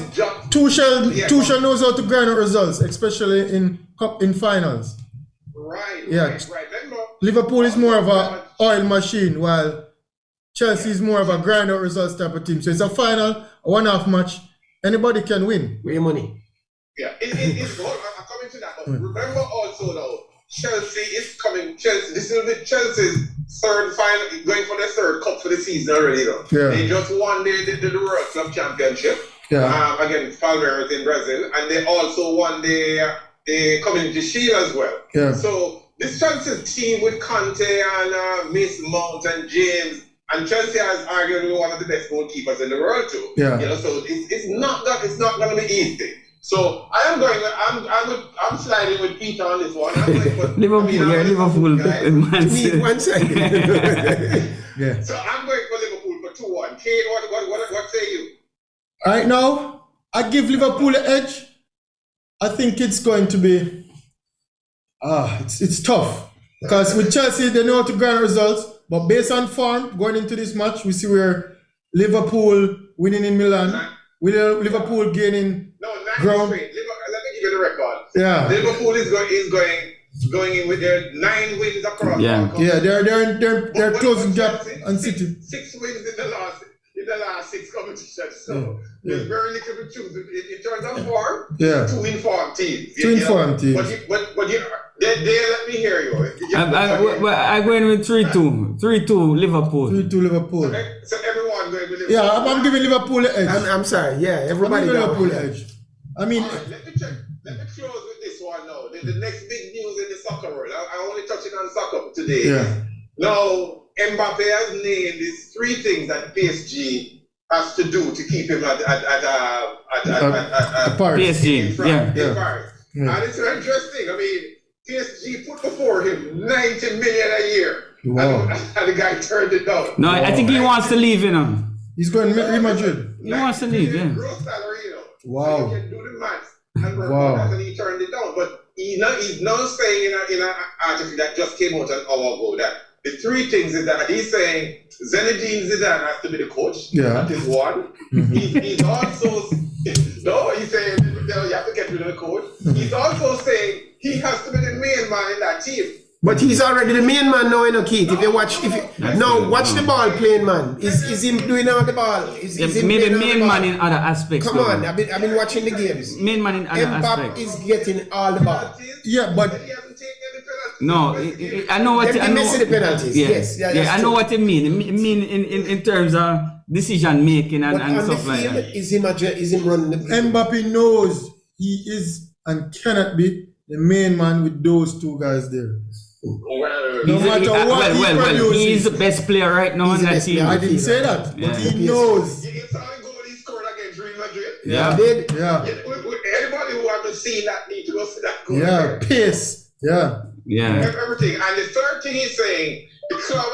Tuchel knows how to grind out results, especially in finals. Right. Remember, Liverpool is more of a oil machine, while Chelsea is more of a grind out results type of team. So it's a final, a one-half match. Anybody can win. Where your money? Yeah, it's good. I'm coming to that. But remember also now, Chelsea is coming. This will be Chelsea's third final, going for their third cup for the season already. They just won the World Club Championship against Palmeiras in Brazil, and they also won the Community Shield as well. So this Chelsea team with Conte and Mason Mount and James. And Chelsea has arguably one of the best goalkeepers in the world too. So it's not going to be easy. So I'm sliding with Peter on this one. Liverpool. One second. So I'm going for Liverpool for 2-1. Kate, what say you? Right now, I give Liverpool an edge. I think it's going to be it's tough. Because with Chelsea, they know how to grind results. But based on form, going into this match, we see where Liverpool winning in Milan, Liverpool gaining ground. Let me give you the record. Liverpool is going in with their 9 wins across. They're closing gap on City. 6 wins in the last in the last 6 competitions. So there's very little to choose. In terms of form, Yeah. 2 informed teams. Two informed teams. But you know, they let me hear you. I'm going with 3-2. 3-2 Liverpool. 3-2 Liverpool. So everyone going with Liverpool. Yeah, I'm giving Liverpool the edge. I'm sorry. Yeah, everybody I'm giving got Liverpool the edge. I mean, All right, let me check. Let me close with this one now. The next big news in the soccer world. I only touching on soccer today. yeah. Now, Mbappe has named these 3 things that PSG has to do to keep him at Paris. PSG. in France, Yeah. in Paris. Yeah. And it's interesting. I mean, PSG put before him 90 million a year. Wow. And the guy turned it down. No, I think he wants to leave, you know. He's going to Real Madrid. He wants to leave, yeah. Gross salary, you know. Wow. So you can do the maths and work Wow. on that, and he turned it down. But he's now saying in an article that just came out an hour ago that the 3 things is that he's saying Zinedine Zidane has to be the coach. Yeah. That is one. He's also he's saying you have to get rid of the coach. He's also saying he has to be the main man in that team. But he's already the main man now, you know, Keith. If you watch the ball playing, man. Is him doing all the ball? Is him Maybe playing all the main ball? man in other aspects. Come though. on, I've been watching the games. Main man in other Mbappe aspects. is getting all the ball. Yeah, but He hasn't taken any penalties. No, I know what They I know. missing the penalties. Yeah, Yes, yeah, that's I know true. what you mean. I mean in terms of decision making But and on the stuff like field, that. is him running the Mbappe knows he is and cannot be the main man with those 2 guys there. Well, No matter what he produces. He's the best player right now He's in the that best team. player. I didn't say that, Yeah. but he knows. you saw the goal he scored against Real Madrid. Yeah. did. Yeah, Anybody who hasn't seen that need to go see that goal. yeah, pace. Yeah, Yeah. Everything. And the third thing he's saying, the club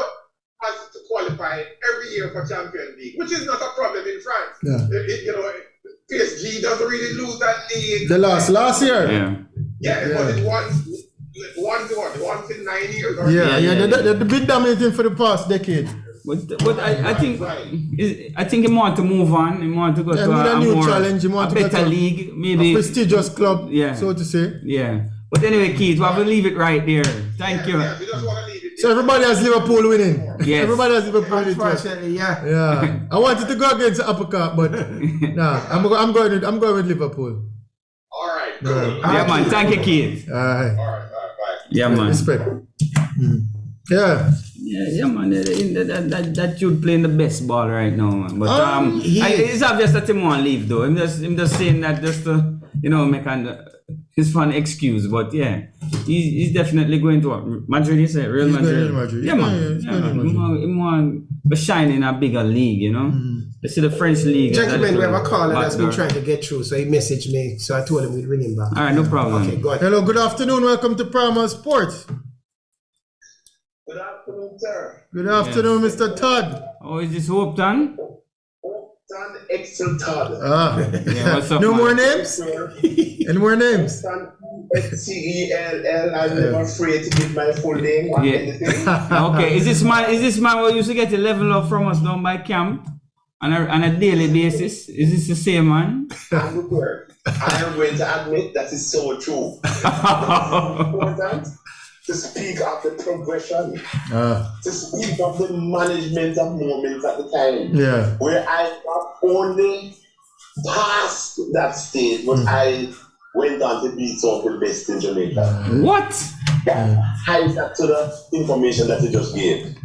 has to qualify every year for Champions League, which is not a problem in France. yeah. PSG doesn't really lose that league. The last year. Yeah. Yeah, but it's once in 9 years. Or Yeah. They've been dominating for the past decade. But I think he want to move on. He want to go Yeah, to need a new more, challenge. He want a to go better to league, A maybe. prestigious club, Yeah. so to say. Yeah. But anyway, Keith, we have to leave it right there. Thank you. Yeah, we just want to leave it. So everybody has Liverpool winning. Yes. Everybody has Liverpool winning. Unfortunately, yeah. Yeah. I wanted to go against the uppercut, but nah, I'm going with Liverpool. All right, cool. Yeah, man. Thank you, Keith. All right. Bye. Yeah, man. Respect. Yeah. Yeah, man. That dude playing the best ball right now, man. But it's obvious that he won't leave though. I'm just saying that just to make his fun excuse. But yeah, he's definitely going to Madrid. You say Real Madrid. Real Madrid. Yeah, man. Yeah, Yeah, man. He want to shine in a bigger league. You see the French league. Gentlemen, we have a caller back that's been there. trying to get through, so he messaged me, so I told him we'd ring him back. All right, no problem. Okay, go ahead. Hello, good afternoon. Welcome to Primal Sports. Good afternoon, sir. Good afternoon, Mr. Todd. Oh, is this Hope Tan? Son Excel Todd. Yeah, what's up, No man? more names? Any more names? Son Excell. I'm never afraid to give my full name on Yeah. anything. Okay, is this man who used to get a level up from us down by camp on a daily basis? Is this the same man? And look where I am going to admit that is so true. It's important to speak of the progression, to speak of the management of moments at the time, Yeah. where I not only passed that stage, but I went on to be some of the best in Jamaica. What? Hide that to the information that you just gave.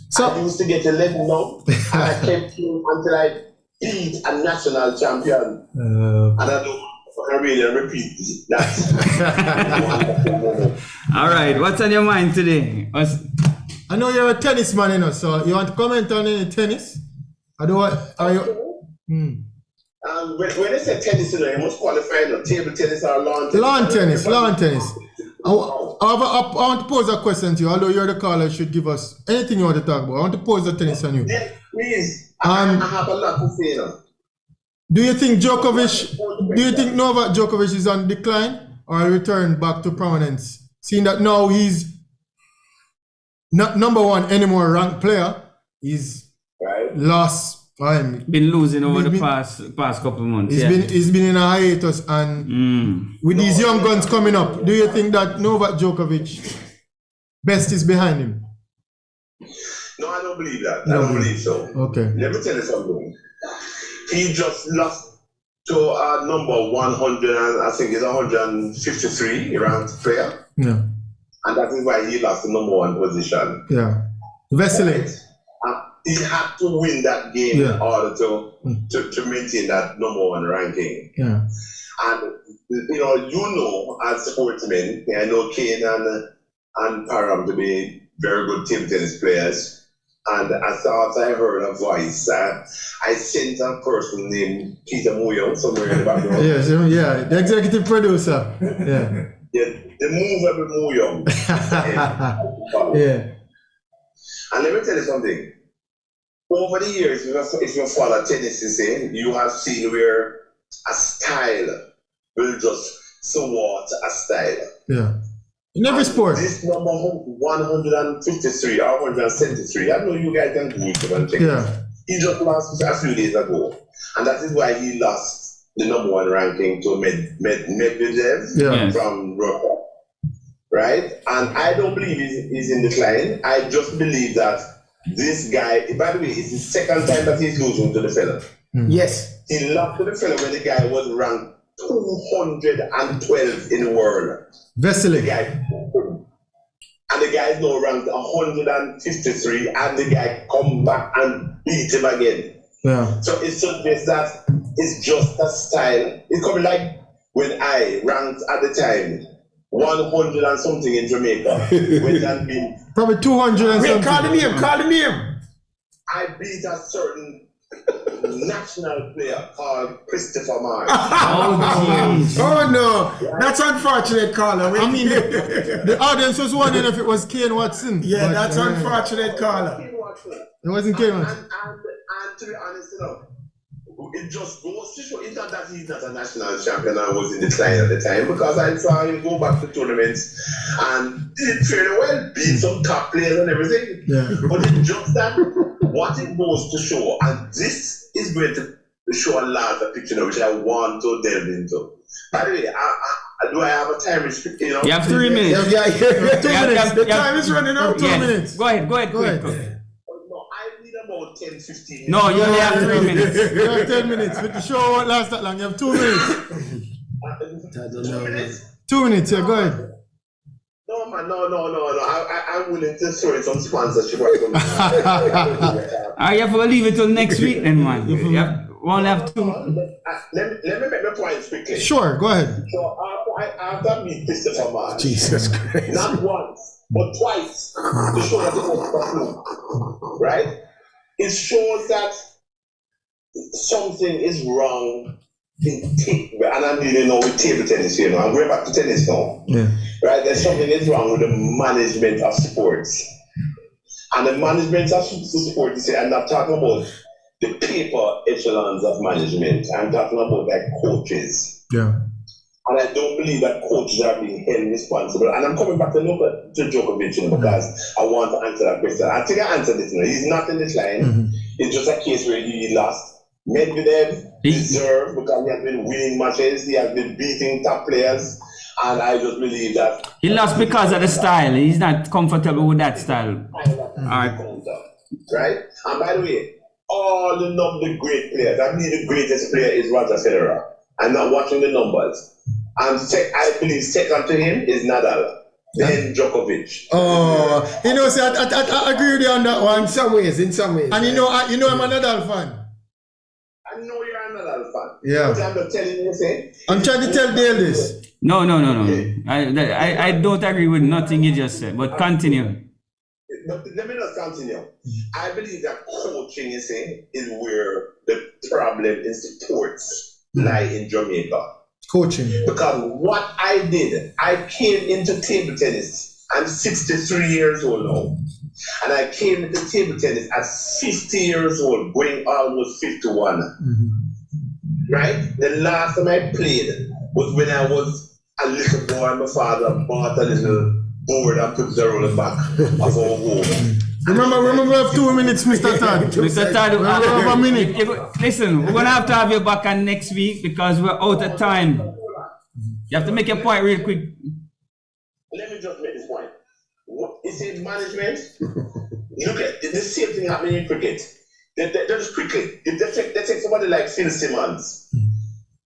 So- I used to get 11 now, and I kept him until I beat a national champion. And I don't really repeat that. All right, what's on your mind today? I know you're a tennis man, so you want to comment on any tennis? Are you? When I say tennis, you must qualify table tennis or lawn tennis. Lawn tennis. I want to pose a question to you, although you're the caller, you should give us anything you want to talk about. I want to pose the tennis on you. Yeah, please. I have a lot to say now. Do you think Novak Djokovic is on decline or return back to prominence? Seeing that now he's not number one anymore ranked player, he's lost time. Been losing over the past couple months. He's been in a hiatus, and with these young guns coming up, do you think that Novak Djokovic best is behind him? No, I don't believe that. I don't believe so. Okay. Let me tell you something. He just lost to number 100, and I think it's 153 ranked player. Yeah. And that is why he lost the number 1 position. Yeah. Wesley. He had to win that game in order to maintain that number 1 ranking. Yeah. And as sportsmen, I know Kane and Param to be very good table tennis players. And as I heard a voice, I sent a person named Peter Moyo somewhere in the background. Yes, yeah, the executive producer. Yeah. The movable Moyo. Yeah. And let me tell you something. Over the years, if you follow tennis, you have seen where a style will just support a style. Yeah. In every sport. This number 153 or 173, I know you guys can do it and check. Yeah. He just lost a few days ago. And that is why he lost the number 1 ranking to Medvedev from Russia. Right? And I don't believe he's in decline. I just believe that this guy, by the way, it's the second time that he's losing to the fella. Yes. He lost to the fella when the guy was ranked 212 in the world. Wesley. And the guy is now ranked 153, and the guy come back and beat him again. Yeah. So it suggests that it's just a style. It's coming like when I ranked at the time 100 and something in Jamaica. When that been probably 200 and something. Call the name. I beat a certain national player called Christopher Mars. Oh no, that's unfortunate, caller. I mean, the audience was wondering if it was Kane Watson. Yeah, that's unfortunate, caller. It wasn't Kane Watson. And to be honest, it just goes to show, it's not that he's not a national champion and was in decline at the time, because I saw him go back to tournaments and did fairly well, beat some top players and everything. Yeah. But it's just that what it goes to show, and this is going to show a larger picture which I want to delve into. By the way, do I have a time restriction? You have 3 minutes. Yeah. 2 minutes. The time is running out. 2 minutes. Go ahead. Quick. No, I need about 10, 15 minutes. No, you only have 3 minutes. You have 10 minutes. But the show won't last that long. You have 2 minutes. 2 minutes? 2 minutes, yeah, go ahead. No, man, no. I'm willing to throw in some sponsorship or something. You have to leave it till next week then, man. You only have 2. Let me make my points quickly. Sure, go ahead. So after I meet Christopher Mars, Jesus Christ. not once, but twice, to show that it was true, right? It shows that something is wrong. And I'm dealing now with table tennis, I'm going back to tennis now. Yeah. Right? There's something is wrong with the management of sports. And the management of sports, I'm not talking about the paper echelons of management. I'm talking about like coaches. Yeah. And I don't believe that coaches are being held responsible. And I'm coming back to Djokovic because I want to answer that question. I think I answered this now. He's not in this line. Mm-hmm. It's just a case where he lost. Medvedev deserved because he has been winning matches, he has been beating top players, and I just believe that he lost because of the style. He's not comfortable with that style. Right? And by the way, all the great players, I believe the greatest player is Roger Federer. I'm not watching the numbers. And I believe second to him is Nadal. Then Djokovic. Oh, I agree with you on that one. In some ways. And I'm a Nadal fan. I know you're a Nadal fan. Yeah. But I'm not telling you, say. I'm trying to tell Dale this. No. I don't agree with nothing you just said, but continue. But let me not continue. I believe that coaching, is where the problem in sports lie in Jamaica. Coaching. Because what I did, I came into table tennis. I'm 63 years old now. And I came into table tennis at 50 years old, going almost 51. Mm-hmm. Right? The last time I played was when I was a little boy. My father bought a little board and put the roller back of our home. Remember, we have 2 minutes, Mr. Todd. Mr. Todd, we have a minute. Listen, we're going to have you back on next week because we're out of time. You have to make your point real quick. Let me just make this point. Is it management? look at the same thing happening in cricket. They just quickly, if they take somebody like Phil Simmons.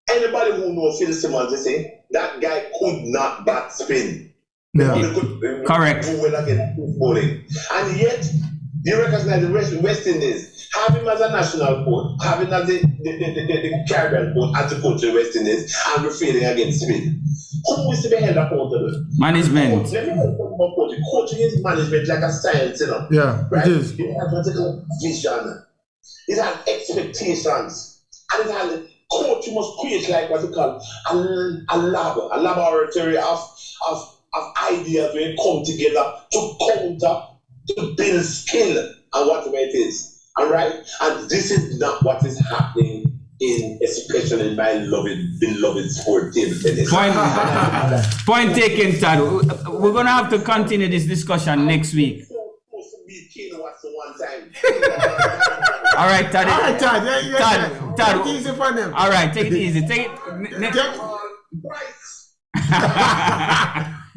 Anybody who knows Phil Simmons, they say that guy could not bat spin. Yeah. Correct. Do well against bowling. And yet, they recognize the West Indies. Have him as a national coach, have him as the Caribbean coach as the coach of the West Indies, and we're failing against spin. Who is to be held accountable? Management. Let me talk about coaching. Coaching is management like a science, you know. Yeah, right? it is. It has vertical vision. It has expectations. And it has coach, you must create like what you call a laboratory of ideas when come together to counter, to build skill and whatever it is. All right? And this is not what is happening especially in my beloved sport table tennis. Point taken, Tad. We're going to have to continue this discussion next week. All right, Tad. All right, Tad. Tad. Take it easy for them. All right, take it easy. Take it. All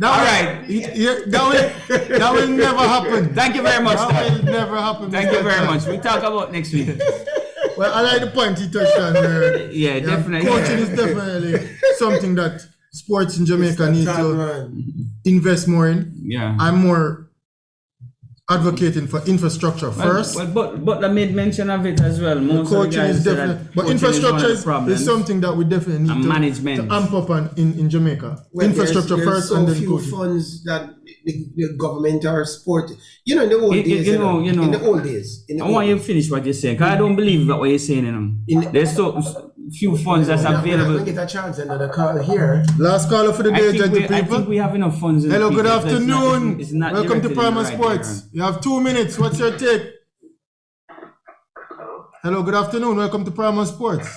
right. That will never happen. Thank you very much, Tad. That will never happen. Thank you very much. We'll talk about next week. Well, I like the point he touched on there. Yeah, definitely. Coaching is definitely something that sports in Jamaica need to invest more in. Yeah. I'm more advocating for infrastructure first. But I made mention of it as well. Most coaching is definitely, but infrastructure is something that we definitely need to amp up in Jamaica. Infrastructure first, so and then few coaching. funds that the government or sport, in the old days, in the old days. I want you to finish what you're saying, because I don't believe what you're saying. There's so few funds that's available. We get a chance, another call here. Last caller for the day, I think we have enough funds. Hello, good afternoon. It's not Welcome to Primal Sports. You have 2 minutes. What's your take? Hello, good afternoon. Welcome to Primal Sports.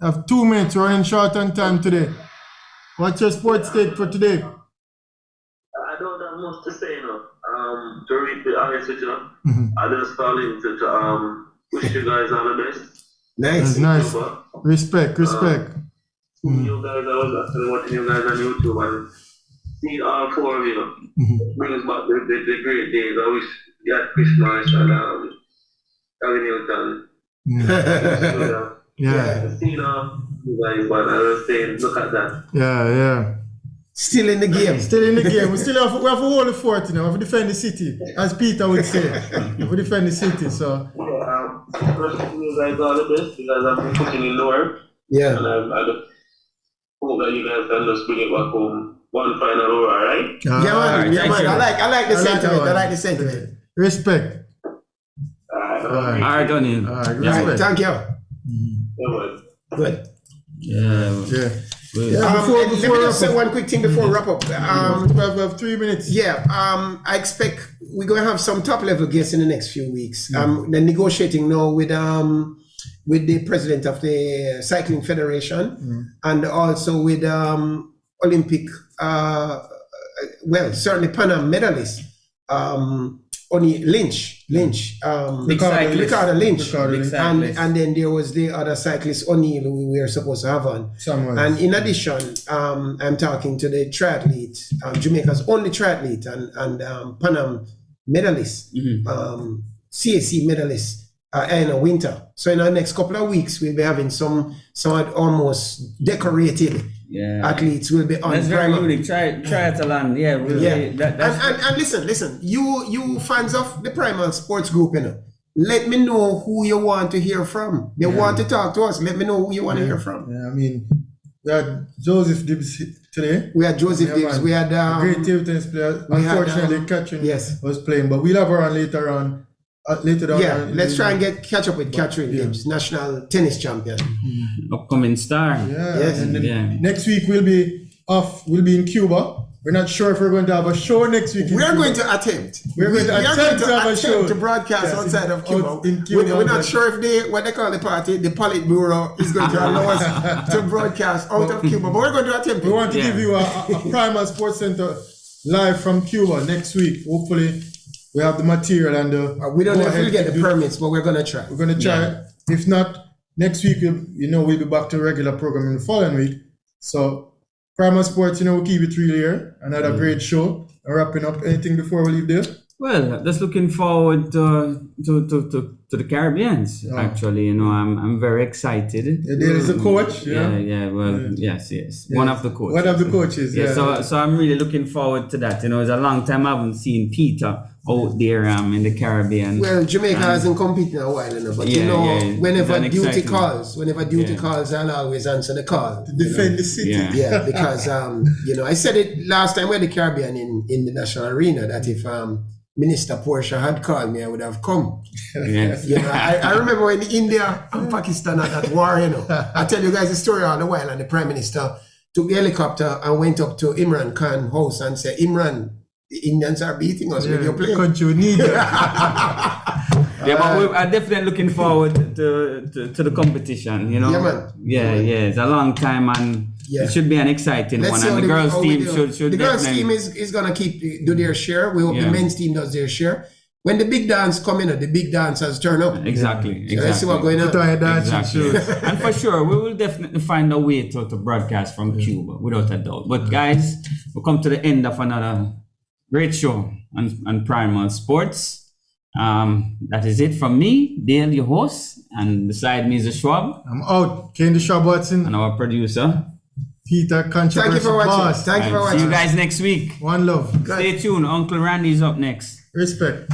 You have 2 minutes. We're running short on time today. What's your sports take for today? I don't have much to say, to be honest with you, I just call in to wish you guys all the best. Nice. Respect. You guys, I was actually watching you guys on YouTube and seeing all four of you brings back the great days. I wish you had Chris Marsh and Gavin Newton. Seeing you guys, but I was saying, look at that. Yeah. Still in the game. We still have to hold the fort, we have to defend the city, as Peter would say. We have to defend the city, so. You guys all the best because I've been putting in the work. Yeah. And I just hope that you guys can just bring it back home one final over, alright? Man. I like the sentiment. I like the sentiment. Respect. Alright, Donnie. Respect. Thank you. Good. Yeah. Let me just say one quick thing before we wrap up. We have 3 minutes. Yeah, I expect we're going to have some top level guests in the next few weeks. They're negotiating now with the president of the Cycling Federation and also with Olympic, certainly Pan Am medalist, Lynch, Ricardo Lynch. And then there was the other cyclist O'Neill who we were supposed to have on. And in addition, I'm talking to the triathlete, Jamaica's only triathlete and Pan Am medalist, CAC medalist, Anna Winter. So in the next couple of weeks, we'll be having some almost decorated athletes will be on. That's very unique. Triathlon, And listen, you fans of the Primal Sports Group, let me know who you want to hear from. They want to talk to us. Let me know who you want to hear from. Yeah, I mean, we had Joseph Dibbs today. We had Joseph Dibbs. We had great table tennis player. Unfortunately, Katherine was playing, but we'll have her on later on. Let's try and catch up with Katherine Dibbs, national tennis champion. Upcoming star. And then next week we'll be off. We'll be in Cuba. We're not sure if we're going to have a show next week. We're going to attempt. We're going to attempt to have a show to broadcast outside of Cuba. We're not sure if what they call the party, the Politburo, is going to allow us to broadcast out of Cuba. But we're going to attempt. We want to give you a Primal Sports Center live from Cuba next week. Hopefully. We have the material and we don't know if we'll get the permits, but we're going to try. We're going to try. If not, next week, we'll be back to regular programming the following week. So, Primal Sports, we keep it real here. Another great show. Wrapping up. Anything before we leave there? Well, just looking forward to the Caribbeans. Actually, I'm very excited. There is a coach. Yeah. Well, yes. One of the coaches. One of the coaches. Yeah. So I'm really looking forward to that. It's a long time I haven't seen Peter out there in the Caribbean. Well, Jamaica hasn't competed in a while, but whenever duty calls, I'll always answer the call. To defend the city. Yeah, because I said it last time we're the Caribbean in the national arena that if Minister Portia had called me, I would have come. Yes. I remember when India and Pakistan had that war, I tell you guys the story all the while, and the Prime Minister took the helicopter and went up to Imran Khan's house and said, Imran, the Indians are beating us with your plane. Country need but I'm definitely looking forward to the competition, Yeah, man. Yeah, it's a long time and it should be an exciting one. And the girls' team should the girls' team is gonna do their share. We hope the men's team does their share. When the big dance come in, the big dancers turn up. Exactly. So let's see what's going on. Exactly. And for sure, we will definitely find a way to broadcast from Cuba, without a doubt. But guys, we come to the end of another great show on Primal Sports. That is it from me, Dale, your host, and beside me is the Schwab. I'm out. Candy Schwab Watson. And our producer, Peter Controversy. Thank you for watching. Boss. Thank you for watching. See you guys next week. One love. Stay tuned. Uncle Randy's up next. Respect.